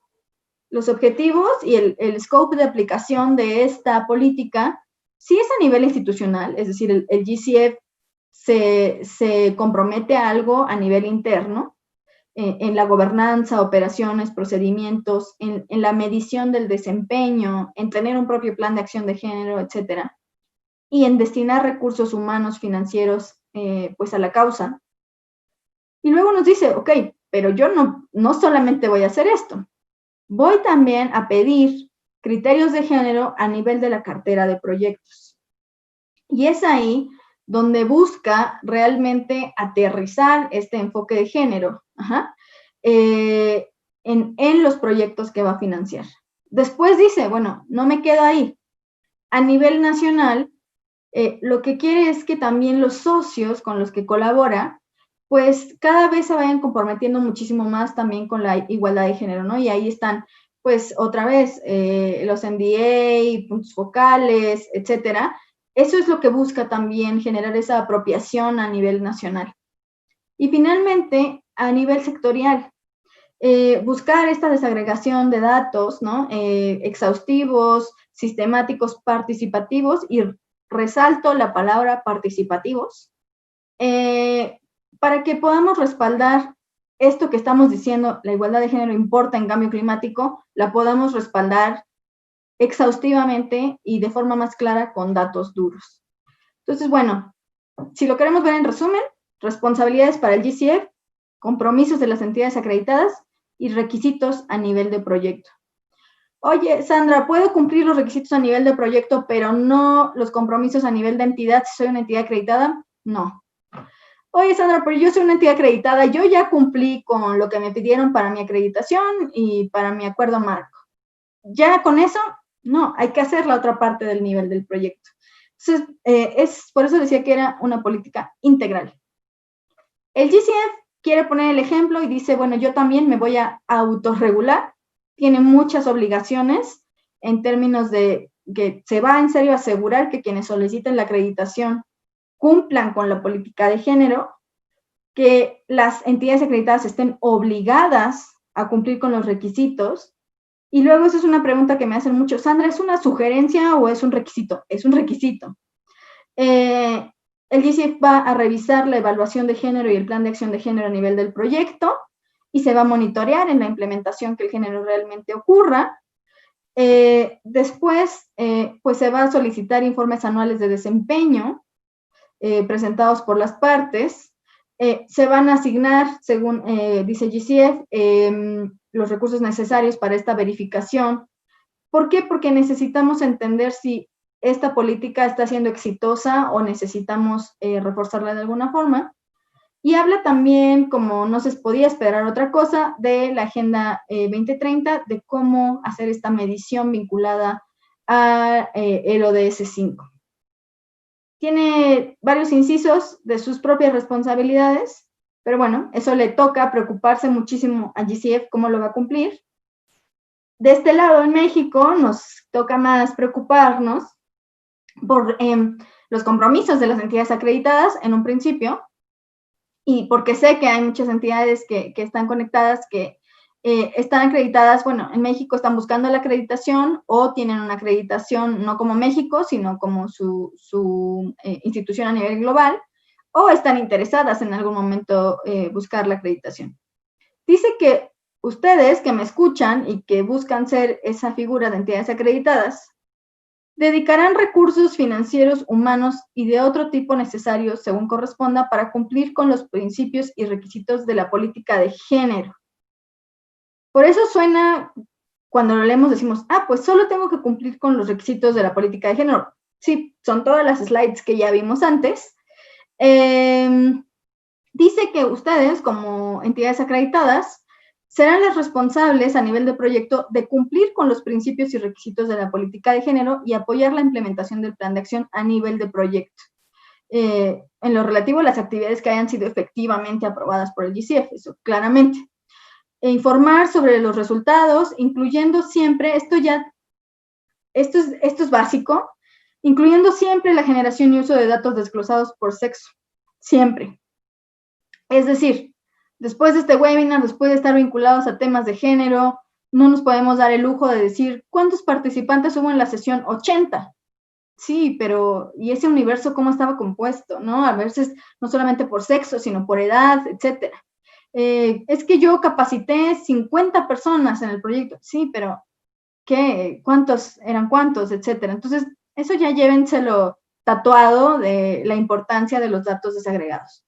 los objetivos y el scope de aplicación de esta política sí es a nivel institucional, es decir, el GCF se compromete a algo a nivel interno, en la gobernanza, operaciones, procedimientos, en la medición del desempeño, en tener un propio plan de acción de género, etcétera, y en destinar recursos humanos, financieros, pues a la causa. Y luego nos dice, ok, pero yo no solamente voy a hacer esto, voy también a pedir criterios de género a nivel de la cartera de proyectos. Y es ahí donde busca realmente aterrizar este enfoque de género en los proyectos que va a financiar. Después dice, bueno, no me quedo ahí. A nivel nacional, lo que quiere es que también los socios con los que colabora pues cada vez se vayan comprometiendo muchísimo más también con la igualdad de género, ¿no? Y ahí están, pues otra vez, los MDA, puntos focales, etcétera. Eso es lo que busca también generar esa apropiación a nivel nacional. Y finalmente, a nivel sectorial, buscar esta desagregación de datos, ¿no? Exhaustivos, sistemáticos, participativos, y resalto la palabra participativos, para que podamos respaldar esto que estamos diciendo, la igualdad de género importa en cambio climático, la podamos respaldar exhaustivamente y de forma más clara con datos duros. Entonces, bueno, si lo queremos ver en resumen, responsabilidades para el GCF, compromisos de las entidades acreditadas y requisitos a nivel de proyecto. Oye, Sandra, ¿puedo cumplir los requisitos a nivel de proyecto, pero no los compromisos a nivel de entidad si soy una entidad acreditada? No. Oye, Sandra, pero yo soy una entidad acreditada, yo ya cumplí con lo que me pidieron para mi acreditación y para mi acuerdo marco. ¿Ya con eso? No, hay que hacer la otra parte del nivel del proyecto. Entonces, por eso decía que era una política integral. El GCF quiere poner el ejemplo y dice, bueno, yo también me voy a autorregular, tiene muchas obligaciones en términos de que se va en serio a asegurar que quienes soliciten la acreditación cumplan con la política de género, que las entidades acreditadas estén obligadas a cumplir con los requisitos. Y luego eso es una pregunta que me hacen mucho, Sandra, ¿es una sugerencia o es un requisito? Es un requisito. El GCF va a revisar la evaluación de género y el plan de acción de género a nivel del proyecto y se va a monitorear en la implementación que el género realmente ocurra. Después, pues se va a solicitar informes anuales de desempeño presentados por las partes. Se van a asignar, según dice GCF, los recursos necesarios para esta verificación. ¿Por qué? Porque necesitamos entender si esta política está siendo exitosa o necesitamos reforzarla de alguna forma. Y habla también, como no se podía esperar otra cosa, de la Agenda 2030, de cómo hacer esta medición vinculada a el ODS 5. Tiene varios incisos de sus propias responsabilidades, pero bueno, eso le toca preocuparse muchísimo a GCF cómo lo va a cumplir. De este lado, en México, nos toca más preocuparnos por los compromisos de las entidades acreditadas en un principio, y porque sé que hay muchas entidades que están conectadas, que están acreditadas, bueno, en México están buscando la acreditación o tienen una acreditación no como México, sino como su institución a nivel global, o están interesadas en algún momento buscar la acreditación. Dice que ustedes que me escuchan y que buscan ser esa figura de entidades acreditadas, dedicarán recursos financieros, humanos y de otro tipo necesarios, según corresponda, para cumplir con los principios y requisitos de la política de género. Por eso suena, cuando lo leemos decimos, pues solo tengo que cumplir con los requisitos de la política de género. Sí, son todas las slides que ya vimos antes. Dice que ustedes, como entidades acreditadas, serán las responsables a nivel de proyecto de cumplir con los principios y requisitos de la política de género y apoyar la implementación del plan de acción a nivel de proyecto. En lo relativo a las actividades que hayan sido efectivamente aprobadas por el GCF, eso claramente. Informar sobre los resultados, incluyendo siempre, esto es básico, incluyendo siempre la generación y uso de datos desglosados por sexo, siempre. Es decir, después de este webinar, después de estar vinculados a temas de género, no nos podemos dar el lujo de decir, ¿cuántos participantes hubo en la sesión? 80. Sí, pero ¿y ese universo cómo estaba compuesto? ¿No? A veces no solamente por sexo, sino por edad, etcétera. Es que yo capacité 50 personas en el proyecto. Sí, pero ¿qué? ¿Cuántos eran cuántos? Etcétera. Entonces, eso ya llévenselo tatuado de la importancia de los datos desagregados.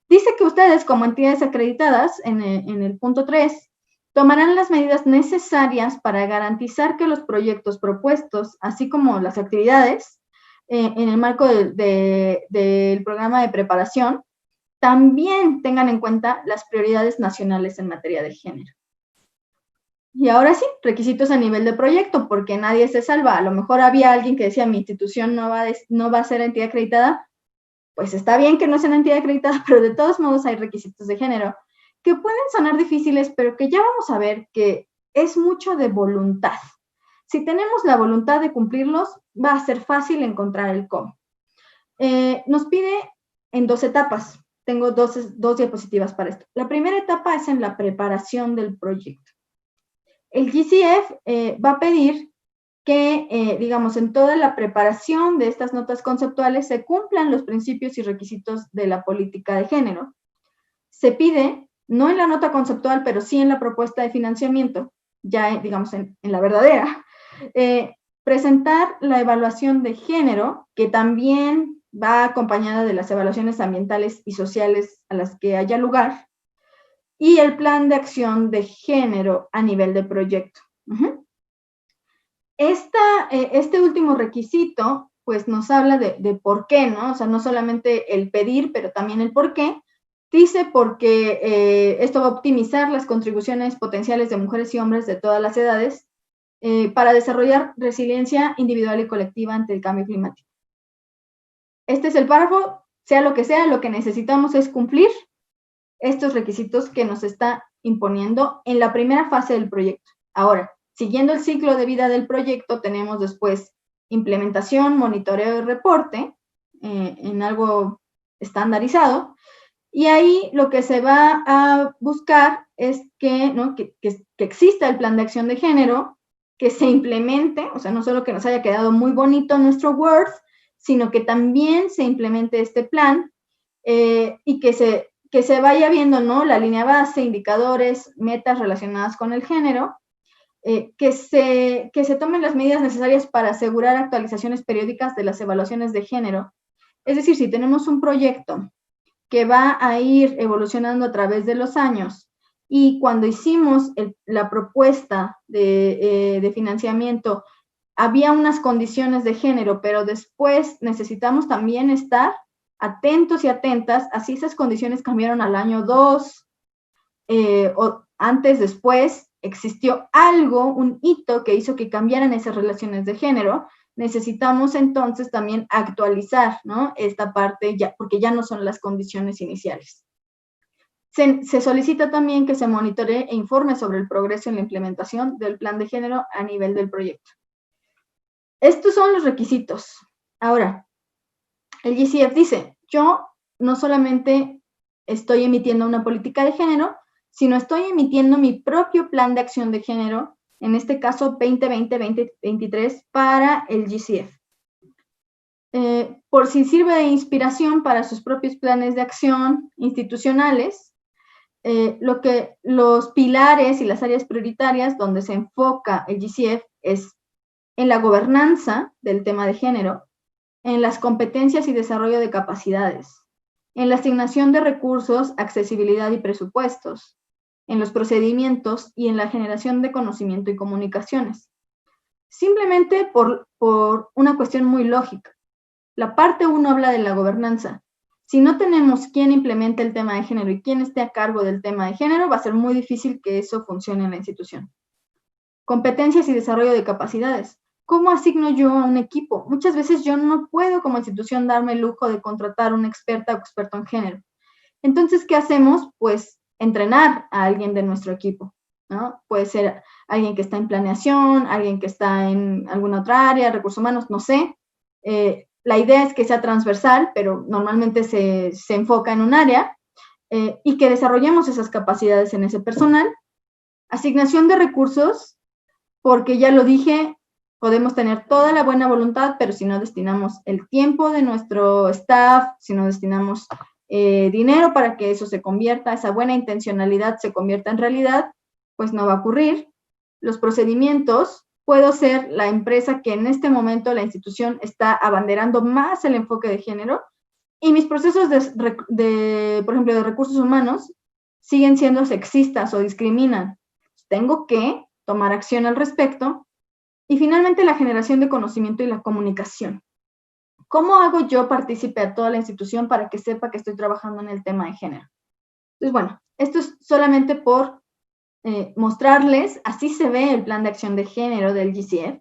Dice que ustedes, como entidades acreditadas, en el punto 3, tomarán las medidas necesarias para garantizar que los proyectos propuestos, así como las actividades, en el marco del programa de preparación, también tengan en cuenta las prioridades nacionales en materia de género. Y ahora sí, requisitos a nivel de proyecto, porque nadie se salva. A lo mejor había alguien que decía, mi institución no va a ser entidad acreditada. pues está bien que no sea una entidad acreditada, pero de todos modos hay requisitos de género que pueden sonar difíciles, pero que ya vamos a ver que es mucho de voluntad. Si tenemos la voluntad de cumplirlos, va a ser fácil encontrar el cómo. Nos pide en 2 etapas. Tengo dos diapositivas para esto. La primera etapa es en la preparación del proyecto. El GCF va a pedir que, digamos, en toda la preparación de estas notas conceptuales se cumplan los principios y requisitos de la política de género. Se pide, no en la nota conceptual, pero sí en la propuesta de financiamiento, ya, digamos, en la verdadera, presentar la evaluación de género, que también va acompañada de las evaluaciones ambientales y sociales a las que haya lugar, y el plan de acción de género a nivel de proyecto. Este último requisito, pues nos habla de por qué, ¿no? O sea, no solamente el pedir, pero también el por qué. Dice porque esto va a optimizar las contribuciones potenciales de mujeres y hombres de todas las edades para desarrollar resiliencia individual y colectiva ante el cambio climático. Este es el párrafo, sea lo que necesitamos es cumplir estos requisitos que nos está imponiendo en la primera fase del proyecto. Ahora, siguiendo el ciclo de vida del proyecto, tenemos después implementación, monitoreo y reporte en algo estandarizado. Y ahí lo que se va a buscar es que, ¿no? que exista el plan de acción de género, que se implemente, o sea, no solo que nos haya quedado muy bonito nuestro Word, sino que también se implemente este plan y que se vaya viendo, ¿no? La línea base, indicadores, metas relacionadas con el género, que se tomen las medidas necesarias para asegurar actualizaciones periódicas de las evaluaciones de género. Es decir, si tenemos un proyecto que va a ir evolucionando a través de los años y cuando hicimos la propuesta de financiamiento había unas condiciones de género, pero después necesitamos también estar atentos y atentas a si esas condiciones cambiaron al año 2 o antes, después, existió algo, un hito que hizo que cambiaran esas relaciones de género. Necesitamos entonces también actualizar, ¿no? Esta parte, porque ya no son las condiciones iniciales. Se solicita también que se monitoree e informe sobre el progreso en la implementación del plan de género a nivel del proyecto. Estos son los requisitos. Ahora, el GCF dice, yo no solamente estoy emitiendo una política de género, sino estoy emitiendo mi propio plan de acción de género, en este caso 2020-2023, para el GCF. Por si sirve de inspiración para sus propios planes de acción institucionales, los pilares y las áreas prioritarias donde se enfoca el GCF es en la gobernanza del tema de género, en las competencias y desarrollo de capacidades, en la asignación de recursos, accesibilidad y presupuestos, en los procedimientos y en la generación de conocimiento y comunicaciones. Simplemente por una cuestión muy lógica. La parte 1 habla de la gobernanza. Si no tenemos quién implemente el tema de género y quién esté a cargo del tema de género, va a ser muy difícil que eso funcione en la institución. Competencias y desarrollo de capacidades. ¿Cómo asigno yo a un equipo? Muchas veces yo no puedo como institución darme el lujo de contratar una experta o experto en género. Entonces, ¿qué hacemos? Pues entrenar a alguien de nuestro equipo, ¿no? Puede ser alguien que está en planeación, alguien que está en alguna otra área, recursos humanos, no sé. La idea es que sea transversal, pero normalmente se enfoca en un área y que desarrollemos esas capacidades en ese personal. Asignación de recursos, porque ya lo dije, podemos tener toda la buena voluntad, pero si no destinamos el tiempo de nuestro staff, si no destinamos dinero para que eso se convierta, esa buena intencionalidad se convierta en realidad, pues no va a ocurrir. Los procedimientos, puedo ser la empresa que en este momento la institución está abanderando más el enfoque de género y mis procesos por ejemplo, de recursos humanos siguen siendo sexistas o discriminan. Tengo que tomar acción al respecto. Y finalmente, la generación de conocimiento y la comunicación. ¿Cómo hago yo partícipe a toda la institución para que sepa que estoy trabajando en el tema de género? Entonces, bueno, esto es solamente por mostrarles, así se ve el plan de acción de género del GCF.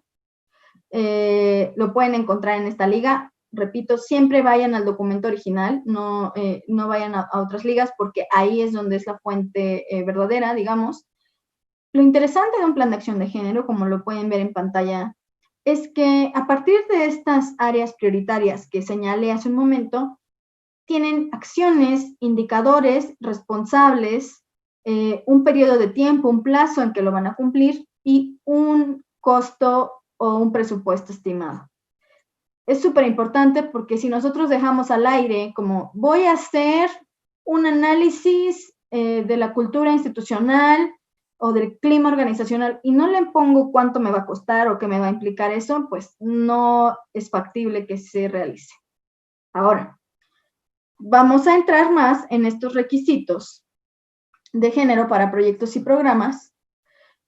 Lo pueden encontrar en esta liga. repito, siempre vayan al documento original, no vayan a otras ligas, porque ahí es donde es la fuente verdadera, digamos. Lo interesante de un plan de acción de género, como lo pueden ver en pantalla, es que a partir de estas áreas prioritarias que señalé hace un momento, tienen acciones, indicadores, responsables, un periodo de tiempo, un plazo en que lo van a cumplir y un costo o un presupuesto estimado. Es súper importante porque si nosotros dejamos al aire como voy a hacer un análisis de la cultura institucional o del clima organizacional y no le pongo cuánto me va a costar o qué me va a implicar eso, pues no es factible que se realice. Ahora, vamos a entrar más en estos requisitos de género para proyectos y programas,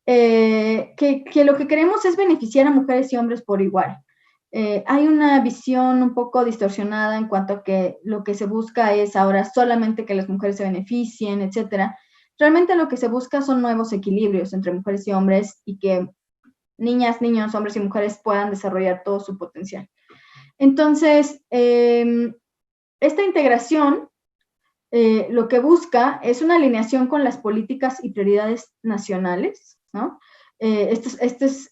que lo que queremos es beneficiar a mujeres y hombres por igual. Hay una visión un poco distorsionada en cuanto a que lo que se busca es ahora solamente que las mujeres se beneficien, etcétera. Realmente lo que se busca son nuevos equilibrios entre mujeres y hombres y que niñas, niños, hombres y mujeres puedan desarrollar todo su potencial. Entonces, esta integración lo que busca es una alineación con las políticas y prioridades nacionales, ¿no? Estos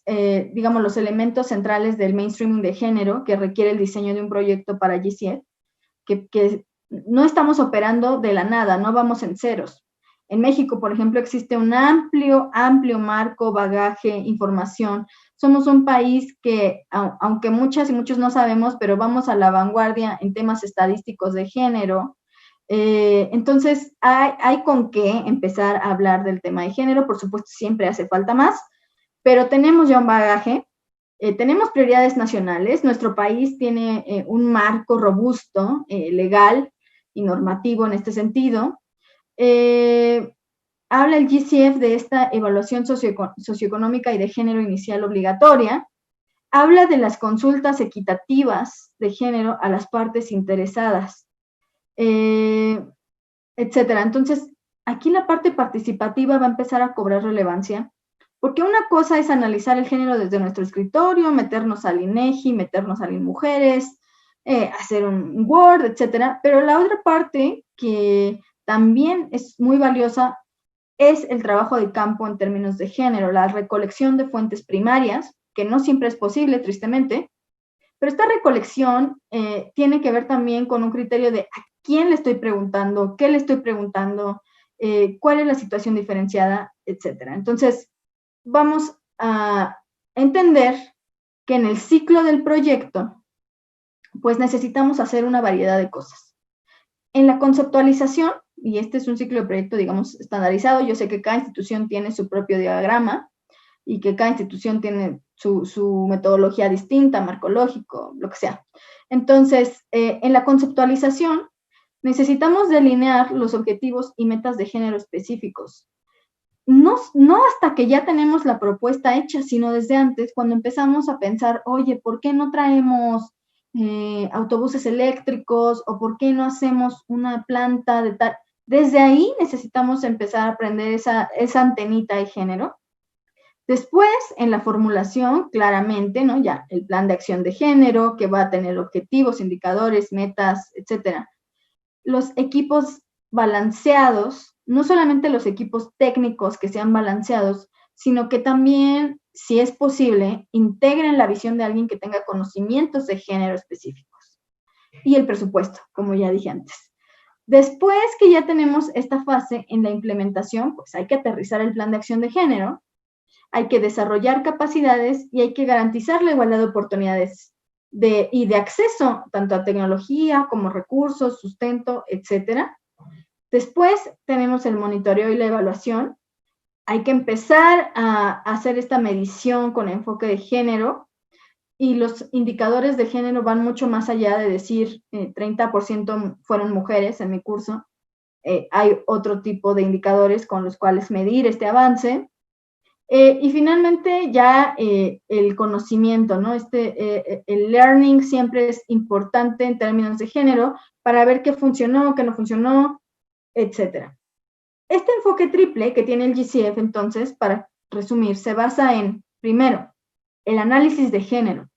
digamos, los elementos centrales del mainstreaming de género que requiere el diseño de un proyecto para GCF, que no estamos operando de la nada, no vamos en ceros. En México, por ejemplo, existe un amplio marco, bagaje, información. Somos un país que, aunque muchas y muchos no sabemos, pero vamos a la vanguardia en temas estadísticos de género. Entonces, hay con qué empezar a hablar del tema de género. Por supuesto, siempre hace falta más, pero tenemos ya un bagaje, tenemos prioridades nacionales, nuestro país tiene un marco robusto, legal y normativo en este sentido. Habla el GCF de esta evaluación socioeconómica y de género inicial obligatoria, habla de las consultas equitativas de género a las partes interesadas, etcétera. Entonces, aquí la parte participativa va a empezar a cobrar relevancia, porque una cosa es analizar el género desde nuestro escritorio, meternos al INEGI, meternos al INMujeres, hacer un Word, etcétera, pero la otra parte que también es muy valiosa es el trabajo de campo en términos de género, la recolección de fuentes primarias, que no siempre es posible, tristemente, pero esta recolección tiene que ver también con un criterio de a quién le estoy preguntando, qué le estoy preguntando, cuál es la situación diferenciada, etcétera. Entonces, vamos a entender que en el ciclo del proyecto, pues necesitamos hacer una variedad de cosas. En la conceptualización, y este es un ciclo de proyecto, digamos, estandarizado, yo sé que cada institución tiene su propio diagrama y que cada institución tiene su metodología distinta, marco lógico, lo que sea. Entonces, en la conceptualización, necesitamos delinear los objetivos y metas de género específicos. No hasta que ya tenemos la propuesta hecha, sino desde antes, cuando empezamos a pensar, oye, ¿por qué no traemos autobuses eléctricos? ¿O por qué no hacemos una planta de tal? Desde ahí necesitamos empezar a aprender esa antenita de género. Después, en la formulación, claramente, ¿no? Ya el plan de acción de género, que va a tener objetivos, indicadores, metas, etcétera. Los equipos balanceados, no solamente los equipos técnicos que sean balanceados, sino que también, si es posible, integren la visión de alguien que tenga conocimientos de género específicos. Y el presupuesto, como ya dije antes. Después que ya tenemos esta fase en la implementación, pues hay que aterrizar el plan de acción de género, hay que desarrollar capacidades y hay que garantizar la igualdad de oportunidades y de acceso tanto a tecnología como recursos, sustento, etcétera. Después tenemos el monitoreo y la evaluación. Hay que empezar a hacer esta medición con enfoque de género y los indicadores de género van mucho más allá de decir 30% fueron mujeres en mi curso. Hay otro tipo de indicadores con los cuales medir este avance. Y finalmente ya el conocimiento, ¿no? El learning siempre es importante en términos de género para ver qué funcionó, qué no funcionó, etc. Este enfoque triple que tiene el GCF, entonces, para resumir, se basa en, primero, el análisis de género.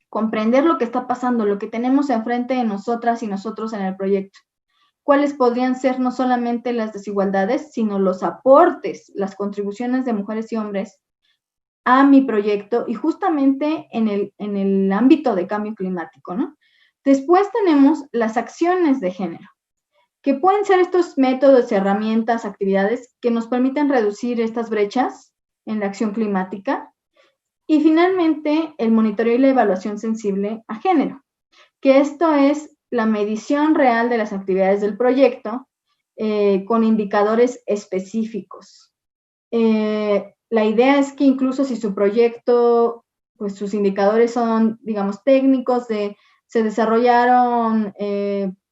comprender lo que está pasando, lo que tenemos enfrente de nosotras y nosotros en el proyecto. Cuáles podrían ser no solamente las desigualdades, sino los aportes, las contribuciones de mujeres y hombres a mi proyecto y justamente en el ámbito de cambio climático, ¿no? Después tenemos las acciones de género, que pueden ser estos métodos, herramientas, actividades que nos permiten reducir estas brechas en la acción climática. Y finalmente, el monitoreo y la evaluación sensible a género, que esto es la medición real de las actividades del proyecto con indicadores específicos. La idea es que incluso si su proyecto, pues sus indicadores son, digamos, técnicos, se desarrollaron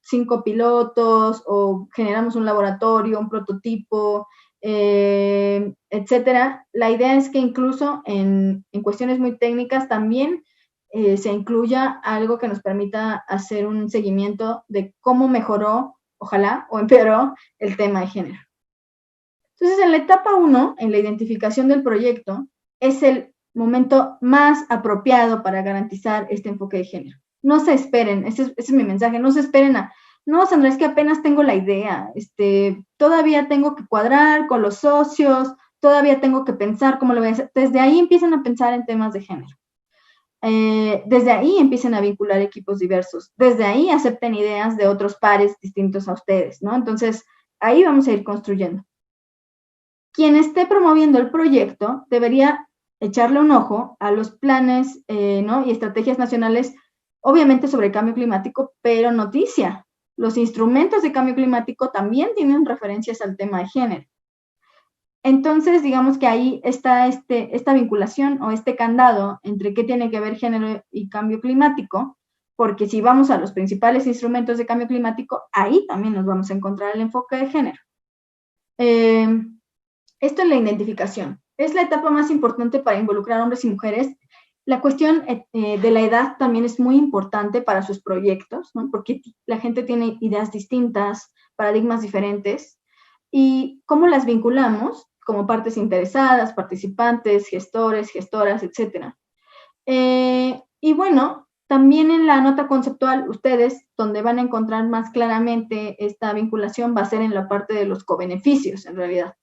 5 pilotos o generamos un laboratorio, un prototipo, etcétera. La idea es que incluso en cuestiones muy técnicas también se incluya algo que nos permita hacer un seguimiento de cómo mejoró, ojalá, o empeoró el tema de género. Entonces, en la etapa 1, en la identificación del proyecto, es el momento más apropiado para garantizar este enfoque de género. No se esperen, ese es mi mensaje, no se esperen no, Sandra, es que apenas tengo la idea, todavía tengo que cuadrar con los socios, todavía tengo que pensar cómo lo voy a hacer. Desde ahí empiezan a pensar en temas de género. Desde ahí empiecen a vincular equipos diversos. Desde ahí acepten ideas de otros pares distintos a ustedes, ¿no? Entonces, ahí vamos a ir construyendo. Quien esté promoviendo el proyecto debería echarle un ojo a los planes ¿no? y estrategias nacionales, obviamente sobre cambio climático, pero noticia, los instrumentos de cambio climático también tienen referencias al tema de género. Entonces, digamos que ahí está esta vinculación o este candado entre qué tiene que ver género y cambio climático, porque si vamos a los principales instrumentos de cambio climático, ahí también nos vamos a encontrar el enfoque de género. Esto es la identificación. Es la etapa más importante para involucrar hombres y mujeres. La cuestión de la edad también es muy importante para sus proyectos, ¿no? Porque la gente tiene ideas distintas, paradigmas diferentes, y cómo las vinculamos como partes interesadas, participantes, gestores, gestoras, etc. Y bueno, también en la nota conceptual, ustedes, donde van a encontrar más claramente esta vinculación, va a ser en la parte de los cobeneficios, en realidad.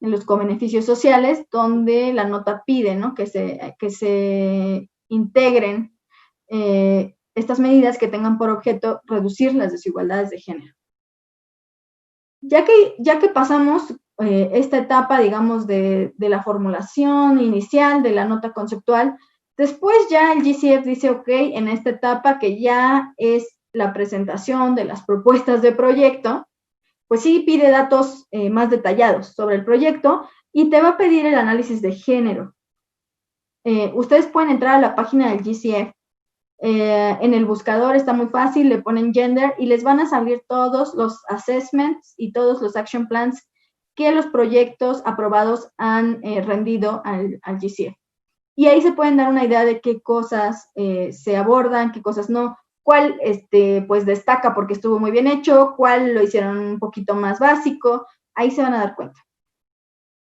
En los cobeneficios sociales, donde la nota pide, ¿no? que se integren estas medidas que tengan por objeto reducir las desigualdades de género. Ya que pasamos esta etapa, digamos, de la formulación inicial de la nota conceptual, después ya el GCF dice, ok, en esta etapa que ya es la presentación de las propuestas de proyecto, pues sí pide datos más detallados sobre el proyecto y te va a pedir el análisis de género. Ustedes pueden entrar a la página del GCF. En el buscador está muy fácil, le ponen gender y les van a salir todos los assessments y todos los action plans que los proyectos aprobados han rendido al GCF. Y ahí se pueden dar una idea de qué cosas se abordan, qué cosas no, cuál pues destaca porque estuvo muy bien hecho, cuál lo hicieron un poquito más básico, ahí se van a dar cuenta.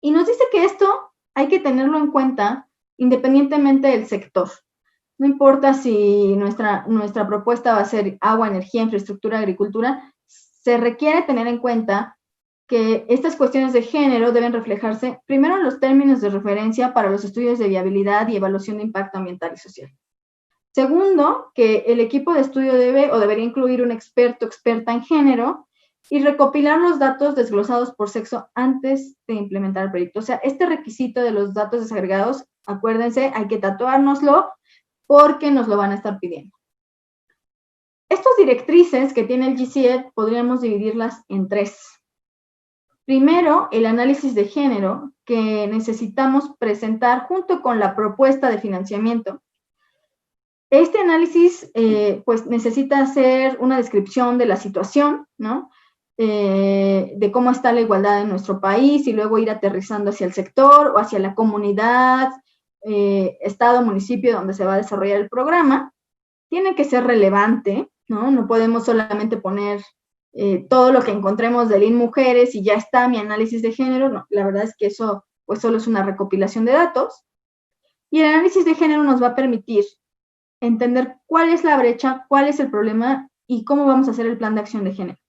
Y nos dice que esto hay que tenerlo en cuenta independientemente del sector. No importa si nuestra propuesta va a ser agua, energía, infraestructura, agricultura, se requiere tener en cuenta que estas cuestiones de género deben reflejarse primero en los términos de referencia para los estudios de viabilidad y evaluación de impacto ambiental y social. Segundo, que el equipo de estudio debe o debería incluir un experto o experta en género y recopilar los datos desglosados por sexo antes de implementar el proyecto. O sea, este requisito de los datos desagregados, acuérdense, hay que tatuárnoslo porque nos lo van a estar pidiendo. Estas directrices que tiene el GCF podríamos dividirlas en 3. Primero, el análisis de género que necesitamos presentar junto con la propuesta de financiamiento. Este análisis, pues, necesita hacer una descripción de la situación, ¿no? De cómo está la igualdad en nuestro país y luego ir aterrizando hacia el sector o hacia la comunidad, estado, municipio donde se va a desarrollar el programa. Tiene que ser relevante, ¿no? No podemos solamente poner todo lo que encontremos de Lean Mujeres y ya está mi análisis de género. No, la verdad es que eso pues solo es una recopilación de datos. Y el análisis de género nos va a permitir entender cuál es la brecha, cuál es el problema y cómo vamos a hacer el plan de acción de género.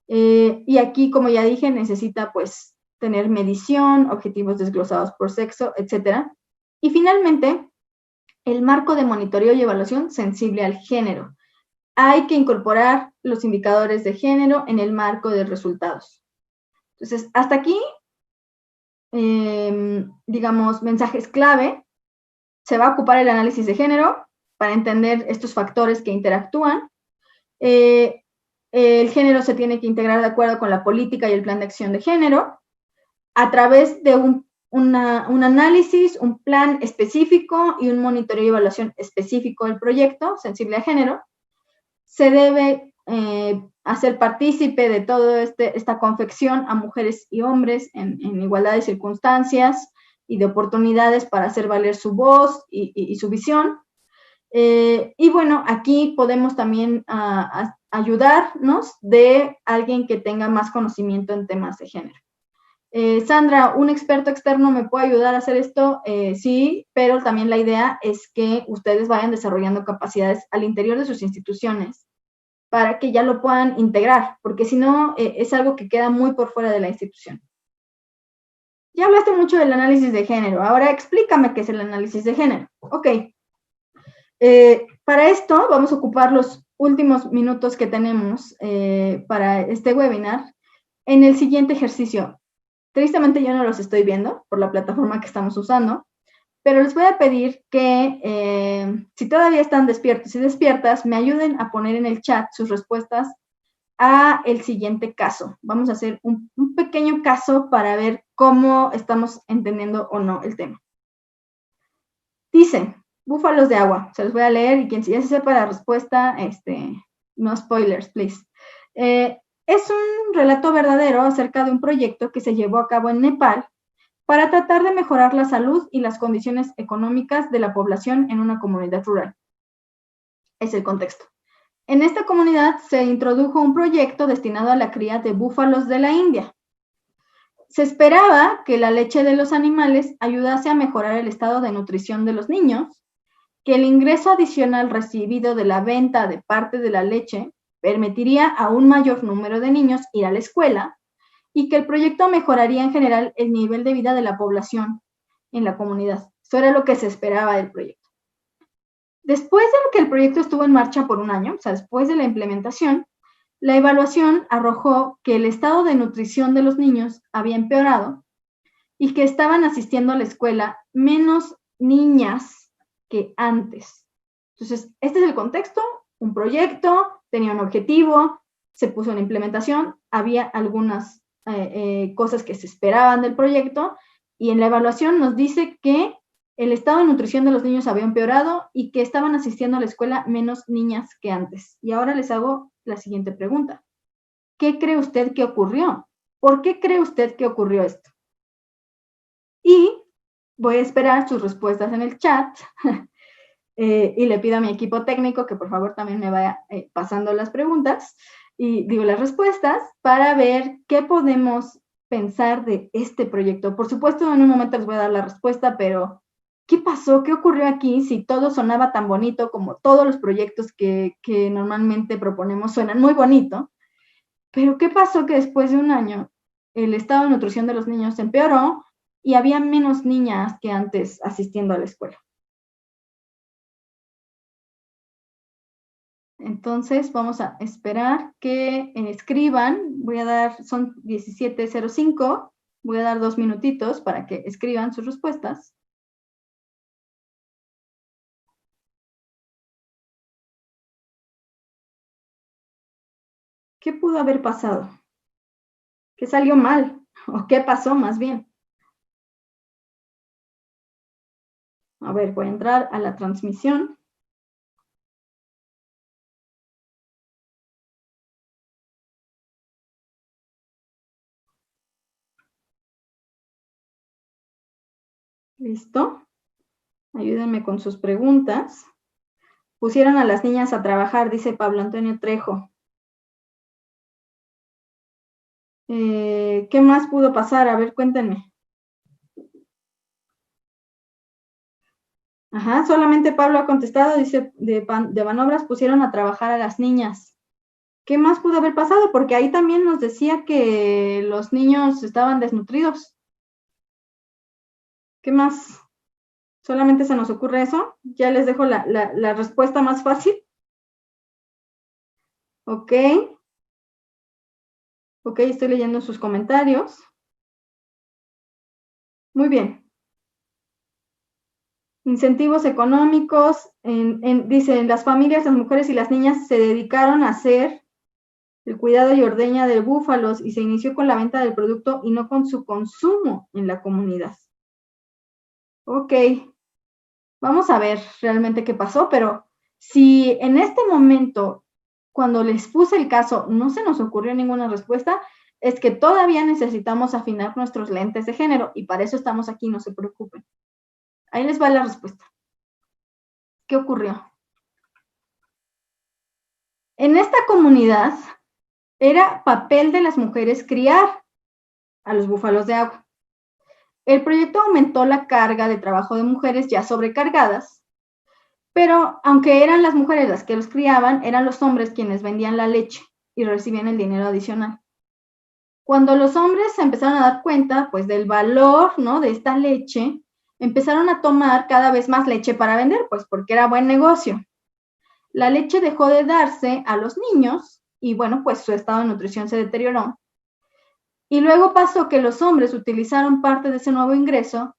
Y aquí, como ya dije, necesita pues tener medición, objetivos desglosados por sexo, etcétera. Y finalmente, el marco de monitoreo y evaluación sensible al género. Hay que incorporar los indicadores de género en el marco de resultados. Entonces, hasta aquí, digamos, mensajes clave. Se va a ocupar el análisis de género para entender estos factores que interactúan. El género se tiene que integrar de acuerdo con la política y el plan de acción de género a través de un análisis, un plan específico y un monitoreo y evaluación específico del proyecto sensible a género. Se debe hacer partícipe de toda esta confección a mujeres y hombres en igualdad de circunstancias y de oportunidades para hacer valer su voz y su visión. Y bueno, aquí podemos también ayudarnos de alguien que tenga más conocimiento en temas de género. Sandra, ¿un experto externo me puede ayudar a hacer esto? Sí, pero también la idea es que ustedes vayan desarrollando capacidades al interior de sus instituciones para que ya lo puedan integrar, porque si no, es algo que queda muy por fuera de la institución. Ya hablaste mucho del análisis de género, ahora explícame qué es el análisis de género. Ok. Para esto vamos a ocupar los últimos minutos que tenemos para este webinar en el siguiente ejercicio. Tristemente yo no los estoy viendo por la plataforma que estamos usando, pero les voy a pedir que si todavía están despiertos y despiertas, me ayuden a poner en el chat sus respuestas a el siguiente caso. Vamos a hacer un pequeño caso para ver cómo estamos entendiendo o no el tema. Dice, búfalos de agua. Se los voy a leer y quien ya se sepa la respuesta, no spoilers, please. Es un relato verdadero acerca de un proyecto que se llevó a cabo en Nepal para tratar de mejorar la salud y las condiciones económicas de la población en una comunidad rural. Es el contexto. En esta comunidad se introdujo un proyecto destinado a la cría de búfalos de la India. Se esperaba que la leche de los animales ayudase a mejorar el estado de nutrición de los niños, que el ingreso adicional recibido de la venta de parte de la leche permitiría a un mayor número de niños ir a la escuela y que el proyecto mejoraría en general el nivel de vida de la población en la comunidad. Eso era lo que se esperaba del proyecto. Después de que el proyecto estuvo en marcha por un año, o sea, después de la implementación, la evaluación arrojó que el estado de nutrición de los niños había empeorado y que estaban asistiendo a la escuela menos niñas que antes. Entonces, este es el contexto, un proyecto, tenía un objetivo, se puso en implementación, había algunas cosas que se esperaban del proyecto y en la evaluación nos dice que el estado de nutrición de los niños había empeorado y que estaban asistiendo a la escuela menos niñas que antes. Y ahora les hago la siguiente pregunta. ¿Qué cree usted que ocurrió? ¿Por qué cree usted que ocurrió esto? Y voy a esperar sus respuestas en el chat y le pido a mi equipo técnico que por favor también me vaya pasando las preguntas y digo las respuestas para ver qué podemos pensar de este proyecto. Por supuesto, en un momento les voy a dar la respuesta, pero ¿qué pasó? ¿Qué ocurrió aquí si todo sonaba tan bonito como todos los proyectos que normalmente proponemos suenan muy bonito? Pero ¿qué pasó que después de un año el estado de nutrición de los niños empeoró y había menos niñas que antes asistiendo a la escuela? Entonces vamos a esperar que escriban. Voy a dar, son 17:05, voy a dar 2 minutitos para que escriban sus respuestas. ¿Qué pudo haber pasado? ¿Qué salió mal? ¿O qué pasó más bien? A ver, voy a entrar a la transmisión. ¿Listo? Ayúdenme con sus preguntas. Pusieron a las niñas a trabajar, dice Pablo Antonio Trejo. ¿Qué más pudo pasar? A ver, cuéntenme. Ajá, solamente Pablo ha contestado, dice, de Banobras pusieron a trabajar a las niñas. ¿Qué más pudo haber pasado? Porque ahí también nos decía que los niños estaban desnutridos. ¿Qué más? ¿Solamente se nos ocurre eso? Ya les dejo la respuesta más fácil. Ok. Ok, estoy leyendo sus comentarios. Muy bien. Incentivos económicos. Dicen, las familias, las mujeres y las niñas se dedicaron a hacer el cuidado y ordeña de búfalos y se inició con la venta del producto y no con su consumo en la comunidad. Ok, vamos a ver realmente qué pasó, pero si en este momento, cuando les puse el caso, no se nos ocurrió ninguna respuesta, es que todavía necesitamos afinar nuestros lentes de género y para eso estamos aquí, no se preocupen. Ahí les va la respuesta. ¿Qué ocurrió? En esta comunidad era papel de las mujeres criar a los búfalos de agua. El proyecto aumentó la carga de trabajo de mujeres ya sobrecargadas, pero aunque eran las mujeres las que los criaban, eran los hombres quienes vendían la leche y recibían el dinero adicional. Cuando los hombres se empezaron a dar cuenta, pues, del valor, ¿no?, de esta leche, empezaron a tomar cada vez más leche para vender, pues, porque era buen negocio. La leche dejó de darse a los niños y, bueno, pues su estado de nutrición se deterioró. Y luego pasó que los hombres utilizaron parte de ese nuevo ingreso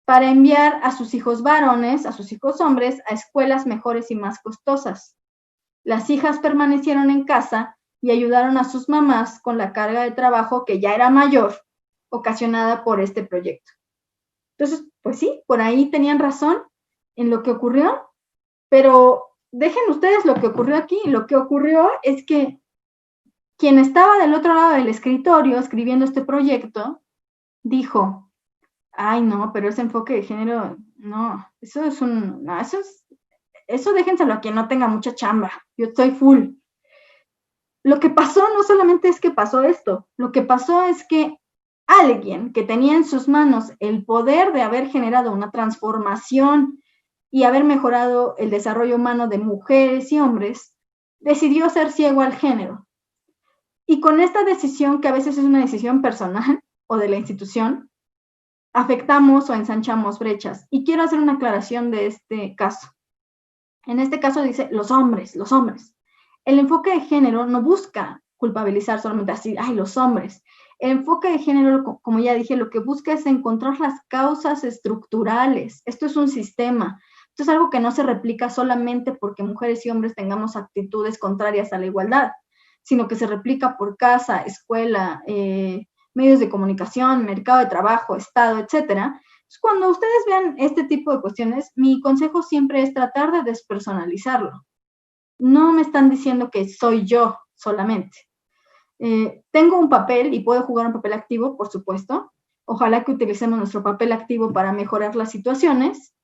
para enviar a sus hijos varones, a sus hijos hombres, a escuelas mejores y más costosas. Las hijas permanecieron en casa y ayudaron a sus mamás con la carga de trabajo que ya era mayor, ocasionada por este proyecto. Entonces, pues sí, por ahí tenían razón en lo que ocurrió, pero dejen ustedes lo que ocurrió aquí. Lo que ocurrió es que quien estaba del otro lado del escritorio escribiendo este proyecto dijo, ay, no, pero ese enfoque de género, no, eso déjenselo a quien no tenga mucha chamba, yo estoy full. Lo que pasó no solamente es que pasó esto, lo que pasó es que alguien que tenía en sus manos el poder de haber generado una transformación y haber mejorado el desarrollo humano de mujeres y hombres, decidió ser ciego al género. Y con esta decisión, que a veces es una decisión personal o de la institución, afectamos o ensanchamos brechas. Y quiero hacer una aclaración de este caso. En este caso dice los hombres, los hombres. El enfoque de género no busca culpabilizar solamente así, ay, los hombres. El enfoque de género, como ya dije, lo que busca es encontrar las causas estructurales. Esto es un sistema. Esto es algo que no se replica solamente porque mujeres y hombres tengamos actitudes contrarias a la igualdad, sino que se replica por casa, escuela, medios de comunicación, mercado de trabajo, Estado, etcétera. Cuando ustedes vean este tipo de cuestiones, mi consejo siempre es tratar de despersonalizarlo. No me están diciendo que soy yo solamente. Tengo un papel y puedo jugar un papel activo, por supuesto. Ojalá que utilicemos nuestro papel activo para mejorar las situaciones,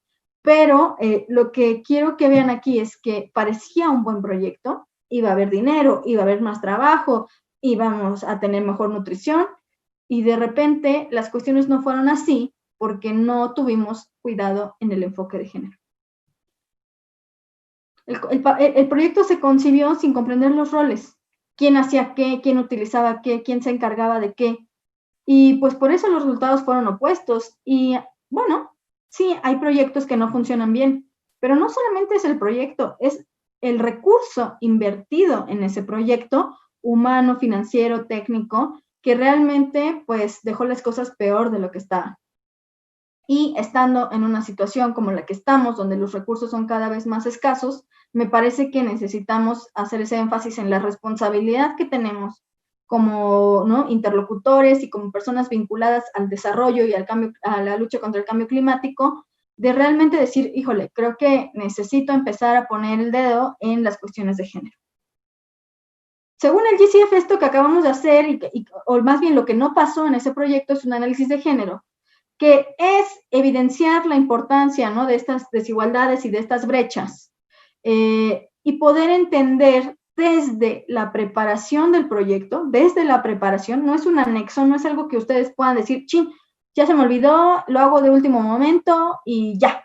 pero lo que quiero que vean aquí es que parecía un buen proyecto, iba a haber dinero, iba a haber más trabajo, íbamos a tener mejor nutrición, y de repente las cuestiones no fueron así porque no tuvimos cuidado en el enfoque de género. El proyecto se concibió sin comprender los roles, quién hacía qué, quién utilizaba qué, quién se encargaba de qué, y pues por eso los resultados fueron opuestos. Y bueno, sí, hay proyectos que no funcionan bien, pero no solamente es el proyecto, es el recurso invertido en ese proyecto, humano, financiero, técnico, que realmente pues dejó las cosas peor de lo que estaban. Y estando en una situación como la que estamos, donde los recursos son cada vez más escasos, me parece que necesitamos hacer ese énfasis en la responsabilidad que tenemos como, ¿no?, interlocutores y como personas vinculadas al desarrollo y al cambio, a la lucha contra el cambio climático, de realmente decir, híjole, creo que necesito empezar a poner el dedo en las cuestiones de género. Según el GCF, esto que acabamos de hacer, o más bien lo que no pasó en ese proyecto, es un análisis de género, que es evidenciar la importancia, ¿no?, de estas desigualdades y de estas brechas, y poder entender desde la preparación del proyecto, desde la preparación, no es un anexo, no es algo que ustedes puedan decir, chin, ya se me olvidó, lo hago de último momento y ya.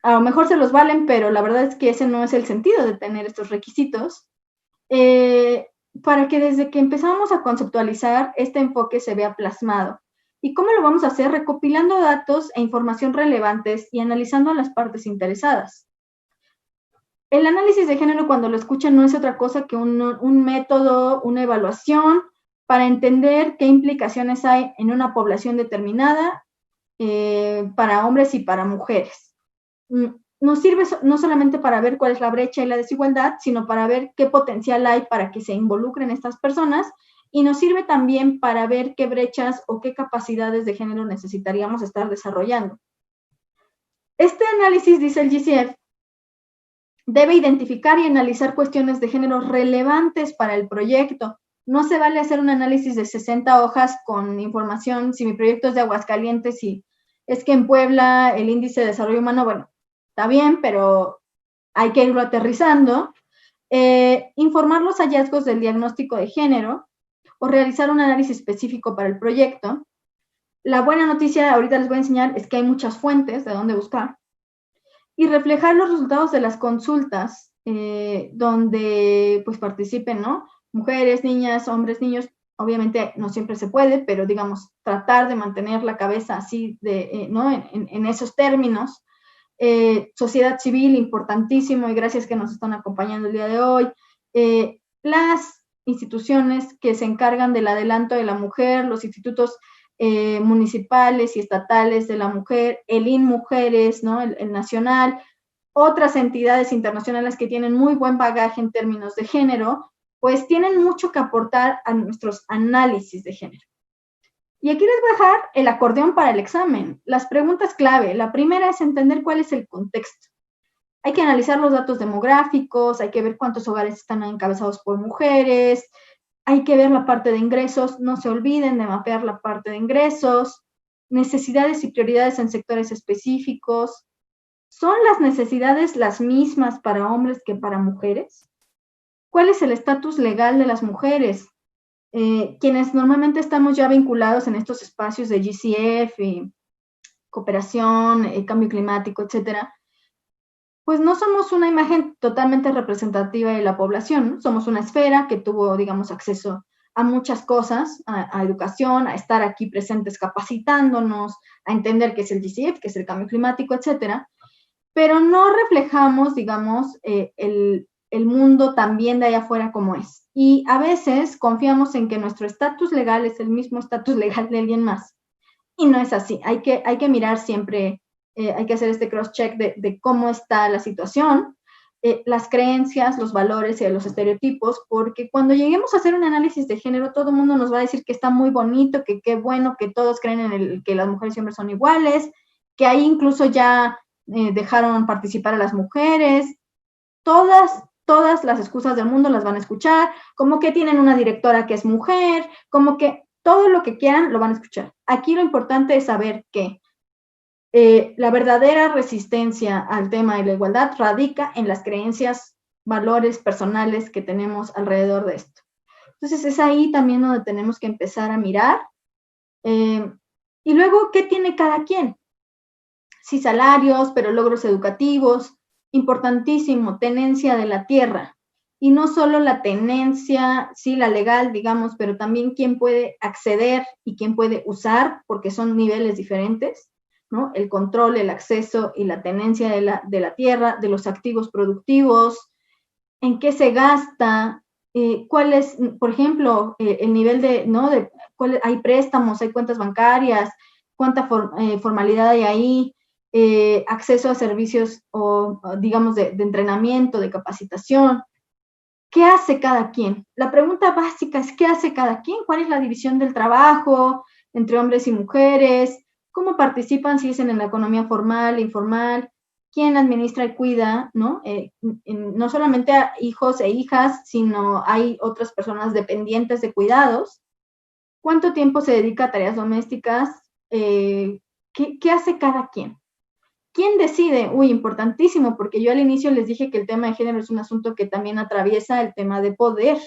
a lo mejor se los valen, pero la verdad es que ese no es el sentido de tener estos requisitos, para que desde que empezamos a conceptualizar este enfoque se vea plasmado. ¿Y cómo lo vamos a hacer? Recopilando datos e información relevantes y analizando a las partes interesadas. El análisis de género, cuando lo escuchan, no es otra cosa que un método, una evaluación para entender qué implicaciones hay en una población determinada para hombres y para mujeres. Nos sirve no solamente para ver cuál es la brecha y la desigualdad, sino para ver qué potencial hay para que se involucren estas personas, y nos sirve también para ver qué brechas o qué capacidades de género necesitaríamos estar desarrollando. Este análisis, dice el GCF, debe identificar y analizar cuestiones de género relevantes para el proyecto. No se vale hacer un análisis de 60 hojas con información, si mi proyecto es de Aguascalientes y es que en Puebla el índice de desarrollo humano, bueno, está bien, pero hay que irlo aterrizando. Informar los hallazgos del diagnóstico de género o realizar un análisis específico para el proyecto. La buena noticia, ahorita les voy a enseñar, es que hay muchas fuentes de dónde buscar. Y reflejar los resultados de las consultas donde pues participen, ¿no? Mujeres, niñas, hombres, niños. Obviamente no siempre se puede, pero digamos, tratar de mantener la cabeza así, ¿no? En esos términos. Sociedad civil, importantísimo, y gracias que nos están acompañando el día de hoy. Las instituciones que se encargan del adelanto de la mujer, los institutos municipales y estatales de la mujer, el INMujeres, ¿no? El nacional, otras entidades internacionales que tienen muy buen bagaje en términos de género, pues tienen mucho que aportar a nuestros análisis de género. Y aquí les voy a dejar el acordeón para el examen. Las preguntas clave. La primera es entender cuál es el contexto. Hay que analizar los datos demográficos, hay que ver cuántos hogares están encabezados por mujeres, hay que ver la parte de ingresos, no se olviden de mapear la parte de ingresos, necesidades y prioridades en sectores específicos. ¿Son las necesidades las mismas para hombres que para mujeres? ¿Cuál es el estatus legal de las mujeres? Quienes normalmente estamos ya vinculados en estos espacios de GCF, cooperación, cambio climático, etcétera, pues no somos una imagen totalmente representativa de la población, ¿no? Somos una esfera que tuvo, digamos, acceso a muchas cosas, a educación, a estar aquí presentes capacitándonos, a entender qué es el GCF, qué es el cambio climático, etcétera, pero no reflejamos, digamos, el mundo también de allá afuera como es. Y a veces confiamos en que nuestro estatus legal es el mismo estatus legal de alguien más. Y no es así. Hay que mirar siempre, hay que hacer este cross-check de cómo está la situación, las creencias, los valores y los estereotipos, porque cuando lleguemos a hacer un análisis de género, todo el mundo nos va a decir que está muy bonito, que qué bueno, que todos creen en que las mujeres y hombres son iguales, que ahí incluso ya dejaron participar a las mujeres. Todas las excusas del mundo las van a escuchar, como que tienen una directora que es mujer, como que todo lo que quieran lo van a escuchar. Aquí lo importante es saber que la verdadera resistencia al tema de la igualdad radica en las creencias, valores personales que tenemos alrededor de esto. Entonces es ahí también donde tenemos que empezar a mirar. Y luego, ¿qué tiene cada quien? Sí, salarios, pero logros educativos, importantísimo, tenencia de la tierra. Y no solo la tenencia, sí, la legal, digamos, pero también quién puede acceder y quién puede usar, porque son niveles diferentes, ¿no? El control, el acceso y la tenencia de la tierra, de los activos productivos, en qué se gasta, cuál es, por ejemplo, el nivel de, ¿no? Hay préstamos, hay cuentas bancarias, cuánta formalidad hay ahí, acceso a servicios o digamos, de entrenamiento, de capacitación. ¿Qué hace cada quien? La pregunta básica es, ¿qué hace cada quien? ¿Cuál es la división del trabajo entre hombres y mujeres? ¿Cómo participan, si es en la economía formal, informal? ¿Quién administra y cuida? ¿No? No solamente a hijos e hijas, sino hay otras personas dependientes de cuidados. ¿Cuánto tiempo se dedica a tareas domésticas? ¿Qué hace cada quien? ¿Quién decide? Uy, importantísimo, porque yo al inicio les dije que el tema de género es un asunto que también atraviesa el tema de poder.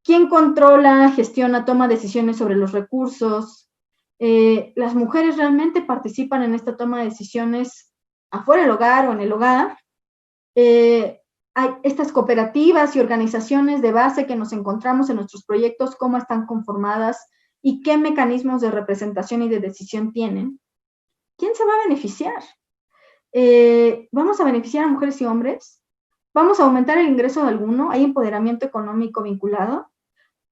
¿Quién controla, gestiona, toma decisiones sobre los recursos? ¿Las mujeres realmente participan en esta toma de decisiones afuera del hogar o en el hogar. Hay estas cooperativas y organizaciones de base que nos encontramos en nuestros proyectos, cómo están conformadas y qué mecanismos de representación y de decisión tienen. ¿Quién se va a beneficiar? ¿Vamos a beneficiar a mujeres y hombres? ¿Vamos a aumentar el ingreso de alguno? ¿Hay empoderamiento económico vinculado?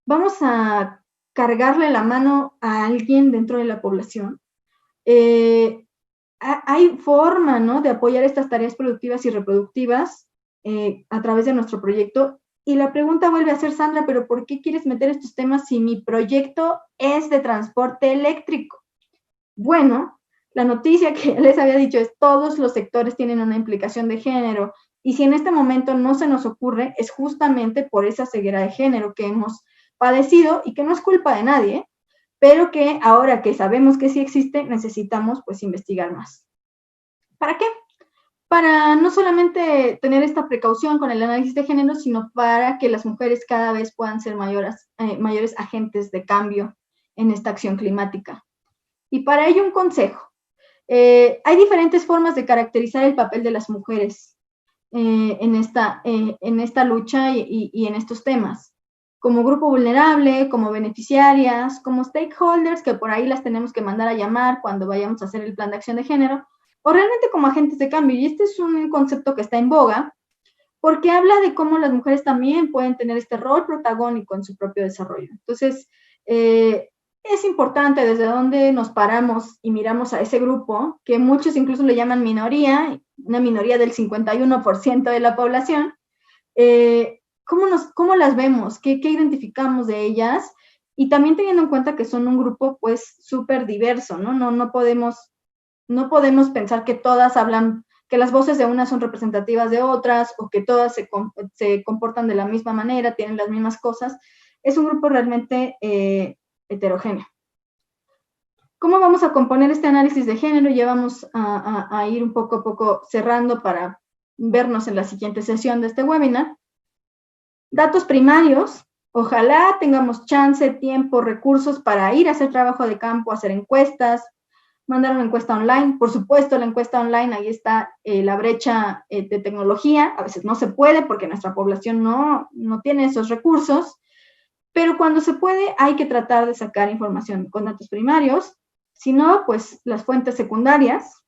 ¿Vamos a cargarle la mano a alguien dentro de la población? Hay forma, ¿no?, de apoyar estas tareas productivas y reproductivas a través de nuestro proyecto. Y la pregunta vuelve a ser, Sandra, ¿pero por qué quieres meter estos temas si mi proyecto es de transporte eléctrico? Bueno, la noticia que les había dicho es todos los sectores tienen una implicación de género, y si en este momento no se nos ocurre, es justamente por esa ceguera de género que hemos padecido y que no es culpa de nadie, pero que ahora que sabemos que sí existe, necesitamos pues investigar más. ¿Para qué? Para no solamente tener esta precaución con el análisis de género, sino para que las mujeres cada vez puedan ser mayores agentes de cambio en esta acción climática. Y para ello un consejo. Hay diferentes formas de caracterizar el papel de las mujeres en esta lucha y en estos temas. Como grupo vulnerable, como beneficiarias, como stakeholders, que por ahí las tenemos que mandar a llamar cuando vayamos a hacer el plan de acción de género, o realmente como agentes de cambio. Y este es un concepto que está en boga, porque habla de cómo las mujeres también pueden tener este rol protagónico en su propio desarrollo. Entonces, es importante desde donde nos paramos y miramos a ese grupo, que muchos incluso le llaman minoría, una minoría del 51% de la población. ¿Cómo las vemos? ¿Qué identificamos de ellas? Y también teniendo en cuenta que son un grupo pues súper diverso, ¿no? No podemos pensar que todas hablan, que las voces de unas son representativas de otras, o que todas se comportan de la misma manera, tienen las mismas cosas. Es un grupo realmente heterogéneo. ¿Cómo vamos a componer este análisis de género? Ya vamos a ir un poco a poco cerrando para vernos en la siguiente sesión de este webinar. Datos primarios. Ojalá tengamos chance, tiempo, recursos para ir a hacer trabajo de campo, hacer encuestas, mandar una encuesta online. Por supuesto, la encuesta online, ahí está la brecha de tecnología. A veces no se puede porque nuestra población no tiene esos recursos, pero cuando se puede hay que tratar de sacar información con datos primarios. Si no, pues las fuentes secundarias.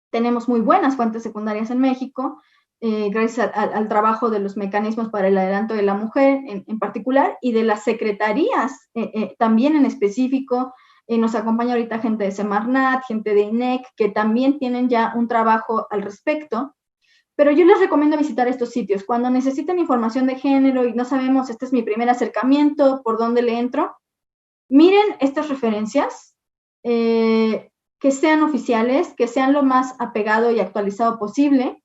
Tenemos muy buenas fuentes secundarias en México, gracias al trabajo de los mecanismos para el adelanto de la mujer en particular, y de las secretarías también en específico. Nos acompaña ahorita gente de Semarnat, gente de INEC, que también tienen ya un trabajo al respecto. Pero yo les recomiendo visitar estos sitios. Cuando necesiten información de género y no sabemos, este es mi primer acercamiento, ¿por dónde le entro? Miren estas referencias, que sean oficiales, que sean lo más apegado y actualizado posible.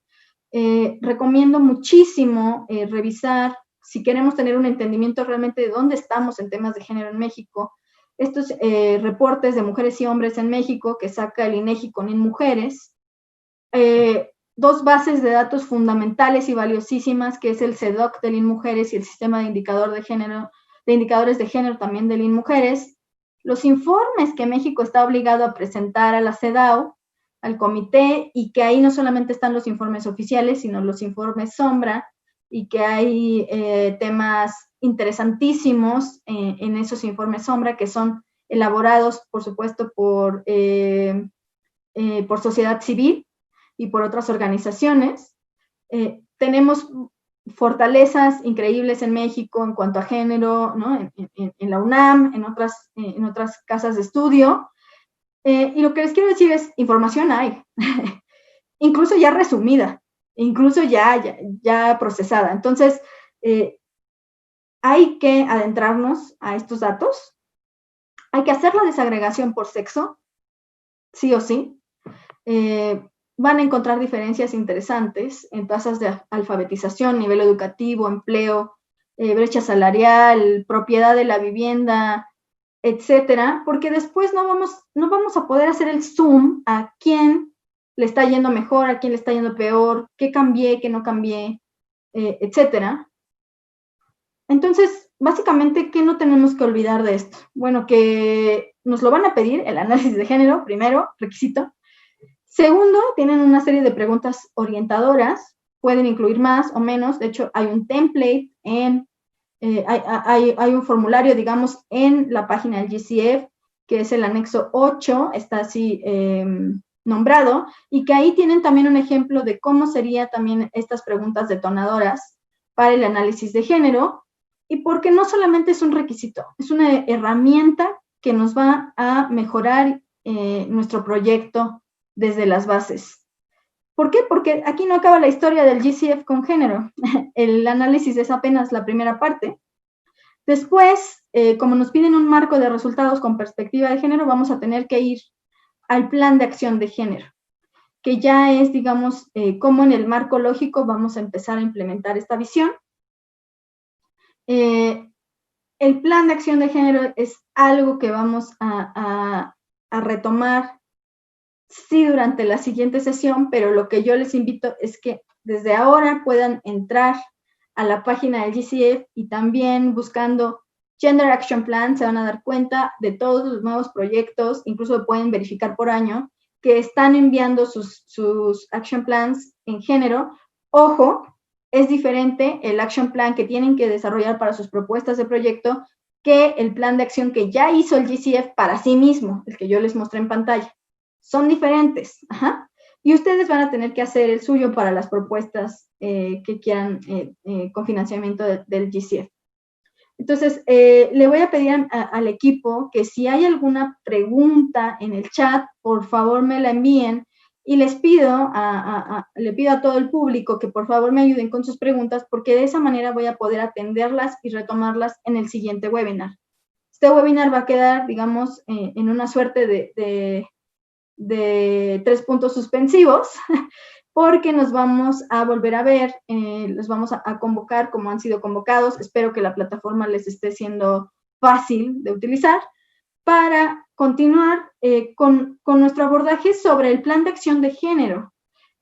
Recomiendo muchísimo revisar, si queremos tener un entendimiento realmente de dónde estamos en temas de género en México, estos reportes de mujeres y hombres en México que saca el INEGI con InMujeres. Dos bases de datos fundamentales y valiosísimas, que es el CEDOC del InMujeres y el sistema de indicadores de género también del InMujeres. Los informes que México está obligado a presentar a la CEDAW, al comité, y que ahí no solamente están los informes oficiales, sino los informes sombra, y que hay temas interesantísimos en esos informes sombra, que son elaborados, por supuesto, por sociedad civil y por otras organizaciones. Tenemos fortalezas increíbles en México en cuanto a género, ¿no? En la UNAM, en otras casas de estudio. Y lo que les quiero decir es, información hay, incluso ya resumida, incluso ya procesada. Entonces, hay que adentrarnos a estos datos, hay que hacer la desagregación por sexo, sí o sí. Van a encontrar diferencias interesantes en tasas de alfabetización, nivel educativo, empleo, brecha salarial, propiedad de la vivienda, etcétera, porque después no vamos a poder hacer el zoom a quién le está yendo mejor, a quién le está yendo peor, qué cambié, qué no cambié, etcétera. Entonces, básicamente, ¿qué no tenemos que olvidar de esto? Bueno, que nos lo van a pedir, el análisis de género, primero, requisito. Segundo, tienen una serie de preguntas orientadoras, pueden incluir más o menos, de hecho hay un template hay un formulario, digamos, en la página del GCF, que es el anexo 8, está así nombrado, y que ahí tienen también un ejemplo de cómo serían también estas preguntas detonadoras para el análisis de género, y porque no solamente es un requisito, es una herramienta que nos va a mejorar nuestro proyecto desde las bases. ¿Por qué? Porque aquí no acaba la historia del GCF con género. El análisis es apenas la primera parte. Después, como nos piden un marco de resultados con perspectiva de género, vamos a tener que ir al plan de acción de género, que ya es, digamos, cómo en el marco lógico vamos a empezar a implementar esta visión. El plan de acción de género es algo que vamos a retomar, sí, durante la siguiente sesión, pero lo que yo les invito es que desde ahora puedan entrar a la página del GCF y también buscando Gender Action Plan se van a dar cuenta de todos los nuevos proyectos, incluso pueden verificar por año, que están enviando sus Action Plans en género. Ojo, es diferente el Action Plan que tienen que desarrollar para sus propuestas de proyecto que el plan de acción que ya hizo el GCF para sí mismo, el que yo les mostré en pantalla. Son diferentes, ajá. Y ustedes van a tener que hacer el suyo para las propuestas que quieran con financiamiento del GCF. Entonces, le voy a pedir al equipo que si hay alguna pregunta en el chat, por favor me la envíen y les pido le pido a todo el público que por favor me ayuden con sus preguntas porque de esa manera voy a poder atenderlas y retomarlas en el siguiente webinar. Este webinar va a quedar, digamos, en una suerte de 3 puntos suspensivos, porque nos vamos a volver a ver, los vamos a convocar como han sido convocados. Espero que la plataforma les esté siendo fácil de utilizar para continuar con nuestro abordaje sobre el plan de acción de género,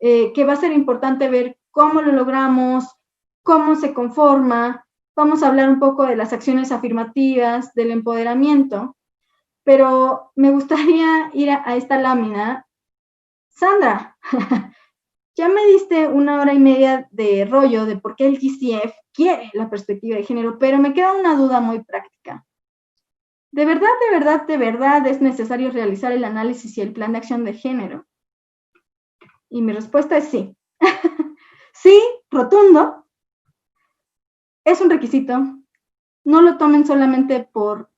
que va a ser importante ver cómo lo logramos, cómo se conforma. Vamos a hablar un poco de las acciones afirmativas, del empoderamiento, pero me gustaría ir a esta lámina. Sandra, ya me diste 1 hora y media de rollo de por qué el GCF quiere la perspectiva de género, pero me queda una duda muy práctica. ¿De verdad es necesario realizar el análisis y el plan de acción de género? Y mi respuesta es sí. Sí, rotundo. Es un requisito. No lo tomen solamente por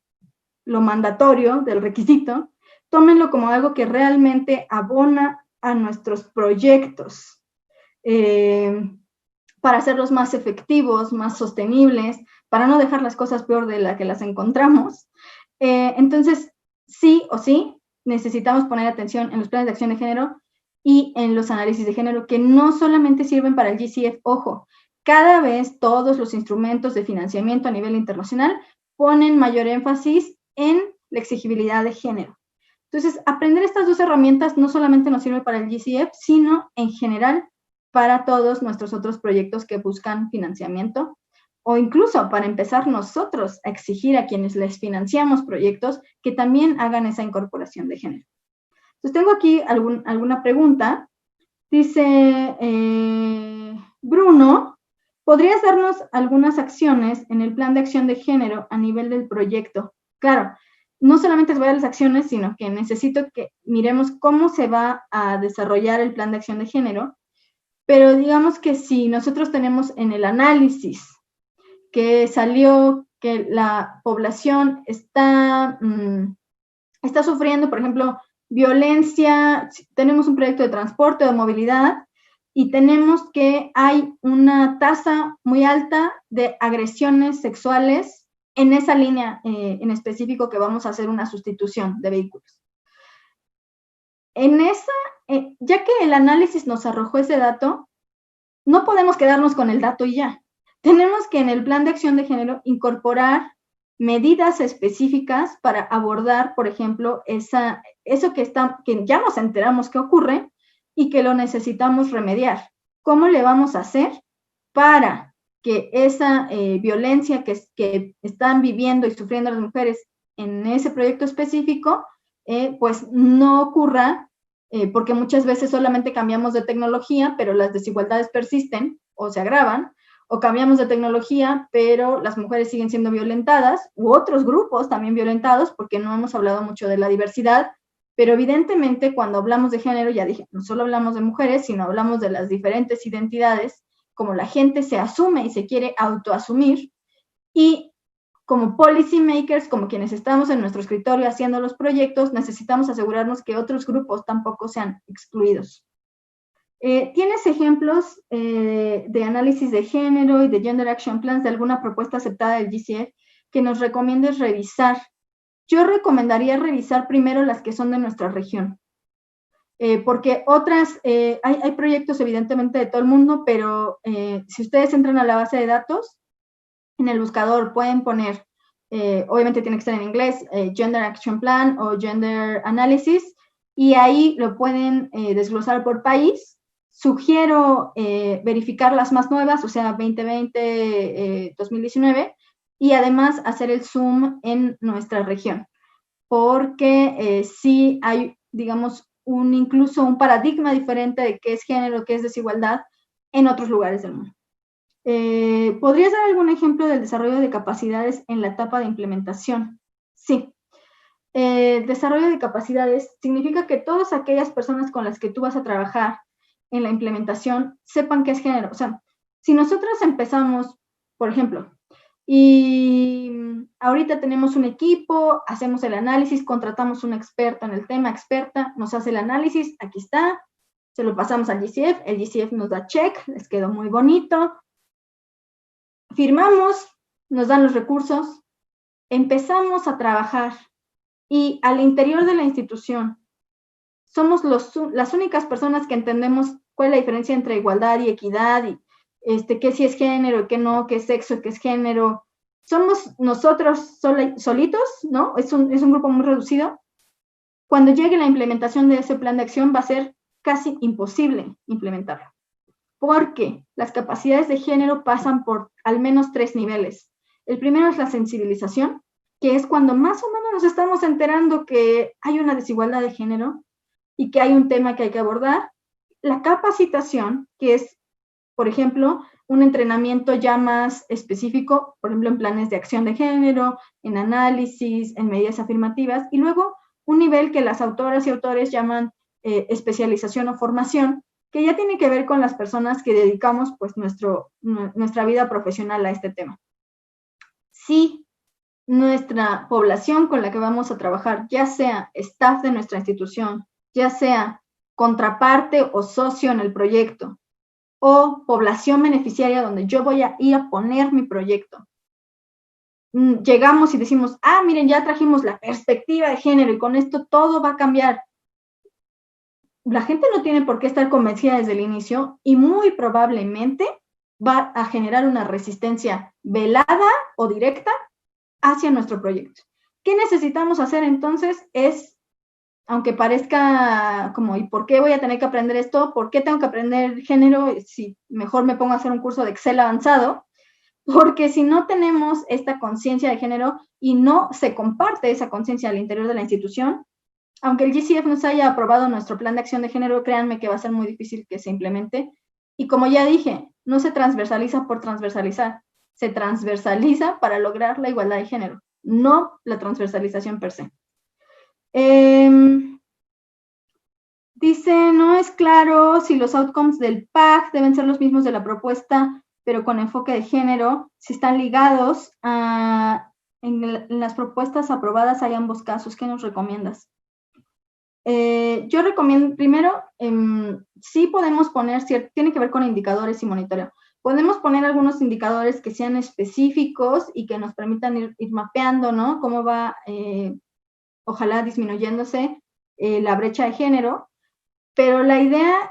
lo mandatorio del requisito, tómenlo como algo que realmente abona a nuestros proyectos para hacerlos más efectivos, más sostenibles, para no dejar las cosas peor de la que las encontramos. Entonces, sí o sí, necesitamos poner atención en los planes de acción de género y en los análisis de género, que no solamente sirven para el GCF. Ojo, cada vez todos los instrumentos de financiamiento a nivel internacional ponen mayor énfasis en la exigibilidad de género. Entonces, aprender estas 2 herramientas no solamente nos sirve para el GCF, sino en general para todos nuestros otros proyectos que buscan financiamiento, o incluso para empezar nosotros a exigir a quienes les financiamos proyectos que también hagan esa incorporación de género. Entonces, tengo aquí alguna pregunta. Dice Bruno, ¿podrías darnos algunas acciones en el plan de acción de género a nivel del proyecto? Claro, no solamente voy a las acciones, sino que necesito que miremos cómo se va a desarrollar el plan de acción de género, pero digamos que si nosotros tenemos en el análisis que salió que la población está sufriendo, por ejemplo, violencia, tenemos un proyecto de transporte o de movilidad, y tenemos que hay una tasa muy alta de agresiones sexuales en esa línea en específico que vamos a hacer una sustitución de vehículos. Ya que el análisis nos arrojó ese dato, no podemos quedarnos con el dato y ya. Tenemos que en el plan de acción de género incorporar medidas específicas para abordar, por ejemplo, eso que ya nos enteramos que ocurre y que lo necesitamos remediar. ¿Cómo le vamos a hacer para que esa violencia que están viviendo y sufriendo las mujeres en ese proyecto específico, pues no ocurra porque muchas veces solamente cambiamos de tecnología, pero las desigualdades persisten o se agravan, o cambiamos de tecnología, pero las mujeres siguen siendo violentadas, u otros grupos también violentados, porque no hemos hablado mucho de la diversidad, pero evidentemente cuando hablamos de género, ya dije, no solo hablamos de mujeres, sino hablamos de las diferentes identidades, como la gente se asume y se quiere autoasumir, y como policy makers, como quienes estamos en nuestro escritorio haciendo los proyectos, necesitamos asegurarnos que otros grupos tampoco sean excluidos. ¿Tienes ejemplos de análisis de género y de Gender Action Plans de alguna propuesta aceptada del GCF que nos recomiendes revisar? Yo recomendaría revisar primero las que son de nuestra región, porque otras, hay proyectos evidentemente de todo el mundo, pero si ustedes entran a la base de datos, en el buscador pueden poner, obviamente tiene que estar en inglés, Gender Action Plan o Gender Analysis, y ahí lo pueden desglosar por país. Sugiero verificar las más nuevas, o sea, 2020, 2019, y además hacer el zoom en nuestra región, porque sí hay, digamos, incluso un paradigma diferente de qué es género, qué es desigualdad en otros lugares del mundo. ¿Podrías dar algún ejemplo del desarrollo de capacidades en la etapa de implementación? Sí. Desarrollo de capacidades significa que todas aquellas personas con las que tú vas a trabajar en la implementación sepan qué es género. O sea, si nosotros empezamos, por ejemplo, y ahorita tenemos un equipo, hacemos el análisis, contratamos un experto en el tema, experta, nos hace el análisis, aquí está, se lo pasamos al GCF, el GCF nos da check, les quedó muy bonito, firmamos, nos dan los recursos, empezamos a trabajar y al interior de la institución somos las únicas personas que entendemos cuál es la diferencia entre igualdad y equidad y qué sí es género, qué no, qué es sexo, qué es género. Somos nosotros solitos, ¿no? Es un grupo muy reducido. Cuando llegue la implementación de ese plan de acción va a ser casi imposible implementarlo, porque las capacidades de género pasan por al menos 3 niveles. El primero es la sensibilización, que es cuando más o menos nos estamos enterando que hay una desigualdad de género y que hay un tema que hay que abordar. La capacitación, que es, por ejemplo, un entrenamiento ya más específico, por ejemplo, en planes de acción de género, en análisis, en medidas afirmativas, y luego un nivel que las autoras y autores llaman especialización o formación, que ya tiene que ver con las personas que dedicamos pues nuestra vida profesional a este tema. Si nuestra población con la que vamos a trabajar, ya sea staff de nuestra institución, ya sea contraparte o socio en el proyecto, o población beneficiaria donde yo voy a ir a poner mi proyecto, llegamos y decimos, miren, ya trajimos la perspectiva de género y con esto todo va a cambiar. La gente no tiene por qué estar convencida desde el inicio y muy probablemente va a generar una resistencia velada o directa hacia nuestro proyecto. ¿Qué necesitamos hacer entonces? Es, aunque parezca como, ¿y por qué voy a tener que aprender esto? ¿Por qué tengo que aprender género? Si mejor me pongo a hacer un curso de Excel avanzado, porque si no tenemos esta conciencia de género y no se comparte esa conciencia al interior de la institución, aunque el GCF nos haya aprobado nuestro plan de acción de género, créanme que va a ser muy difícil que se implemente. Y como ya dije, no se transversaliza por transversalizar, se transversaliza para lograr la igualdad de género, no la transversalización per se. Dice, no es claro si los outcomes del PAC deben ser los mismos de la propuesta, pero con enfoque de género, si están ligados en las propuestas aprobadas hay ambos casos. ¿Qué nos recomiendas? Yo recomiendo, primero, sí podemos poner, tiene que ver con indicadores y monitoreo. Podemos poner algunos indicadores que sean específicos y que nos permitan ir mapeando, ¿no? Cómo va, ojalá, disminuyéndose la brecha de género. Pero la idea,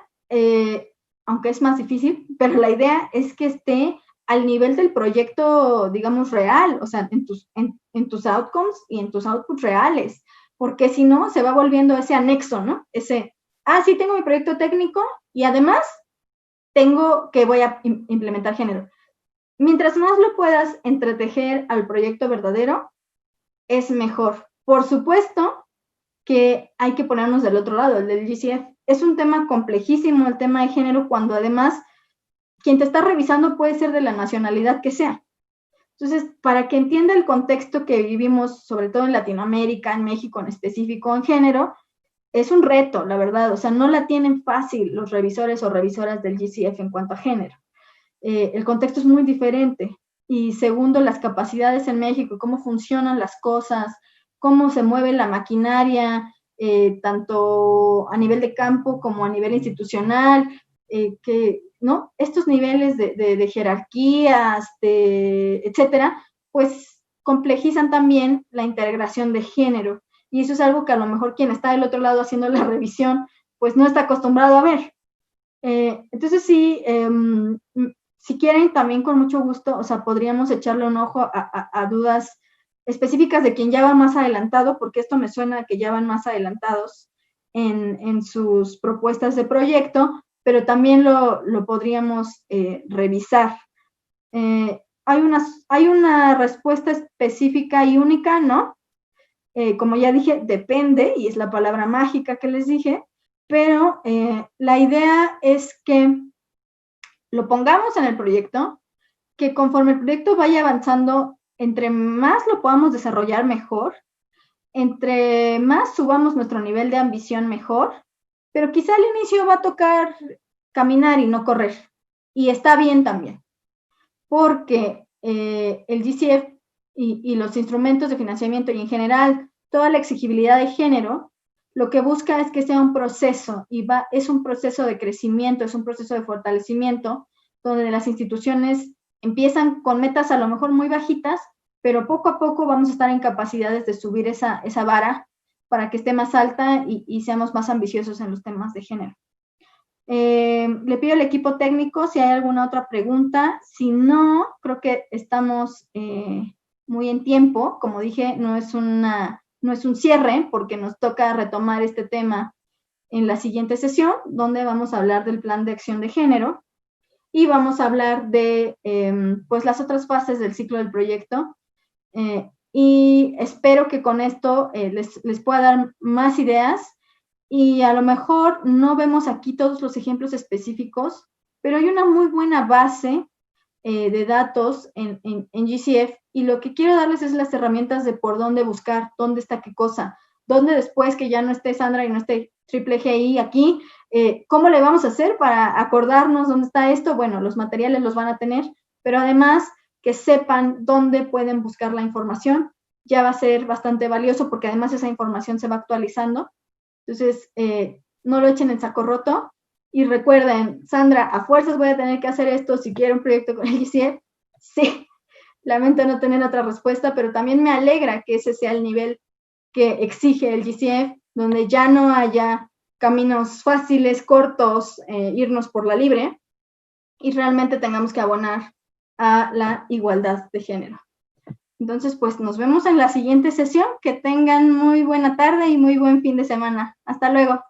aunque es más difícil, pero la idea es que esté al nivel del proyecto, digamos, real, o sea, en tus outcomes y en tus outputs reales, porque si no, se va volviendo ese anexo, ¿no? Ese, sí tengo mi proyecto técnico y además voy a implementar género. Mientras más lo puedas entretejer al proyecto verdadero, es mejor. Por supuesto que hay que ponernos del otro lado, el del GCF. Es un tema complejísimo el tema de género, cuando además quien te está revisando puede ser de la nacionalidad que sea. Entonces, para que entienda el contexto que vivimos, sobre todo en Latinoamérica, en México en específico, en género, es un reto, la verdad. O sea, no la tienen fácil los revisores o revisoras del GCF en cuanto a género. El contexto es muy diferente. Y segundo, las capacidades en México, cómo funcionan las cosas, cómo se mueve la maquinaria, tanto a nivel de campo como a nivel institucional, que, ¿no? Estos niveles de jerarquías, etcétera, pues complejizan también la integración de género. Y eso es algo que a lo mejor quien está del otro lado haciendo la revisión, pues no está acostumbrado a ver. Entonces sí, si quieren, también con mucho gusto, o sea, podríamos echarle un ojo a dudas específicas de quien ya va más adelantado, porque esto me suena a que ya van más adelantados en sus propuestas de proyecto, pero también lo podríamos revisar. Hay una respuesta específica y única, ¿no? Como ya dije, depende, y es la palabra mágica que les dije, pero la idea es que lo pongamos en el proyecto, que conforme el proyecto vaya avanzando, entre más lo podamos desarrollar mejor, entre más subamos nuestro nivel de ambición mejor, pero quizá al inicio va a tocar caminar y no correr. Y está bien también, porque el GCF y los instrumentos de financiamiento y en general toda la exigibilidad de género, lo que busca es que sea un proceso, y es un proceso de crecimiento, es un proceso de fortalecimiento, donde las instituciones empiezan con metas a lo mejor muy bajitas, pero poco a poco vamos a estar en capacidades de subir esa vara para que esté más alta y seamos más ambiciosos en los temas de género. Le pido al equipo técnico si hay alguna otra pregunta. Si no, creo que estamos muy en tiempo. Como dije, no es un cierre, porque nos toca retomar este tema en la siguiente sesión, donde vamos a hablar del plan de acción de género y vamos a hablar de pues las otras fases del ciclo del proyecto. Y espero que con esto les pueda dar más ideas. Y a lo mejor no vemos aquí todos los ejemplos específicos, pero hay una muy buena base de datos en GCF, y lo que quiero darles es las herramientas de por dónde buscar, dónde está qué cosa, dónde después que ya no esté Sandra y no esté Triple GI aquí, ¿cómo le vamos a hacer para acordarnos dónde está esto? Bueno, los materiales los van a tener, pero además que sepan dónde pueden buscar la información, ya va a ser bastante valioso, porque además esa información se va actualizando. Entonces, no lo echen en saco roto. Y recuerden, Sandra, a fuerzas voy a tener que hacer esto si quiero un proyecto con el GCF. Sí, lamento no tener otra respuesta, pero también me alegra que ese sea el nivel que exige el GCF, donde ya no haya caminos fáciles, cortos, irnos por la libre, y realmente tengamos que abonar a la igualdad de género. Entonces, pues nos vemos en la siguiente sesión. Que tengan muy buena tarde y muy buen fin de semana. Hasta luego.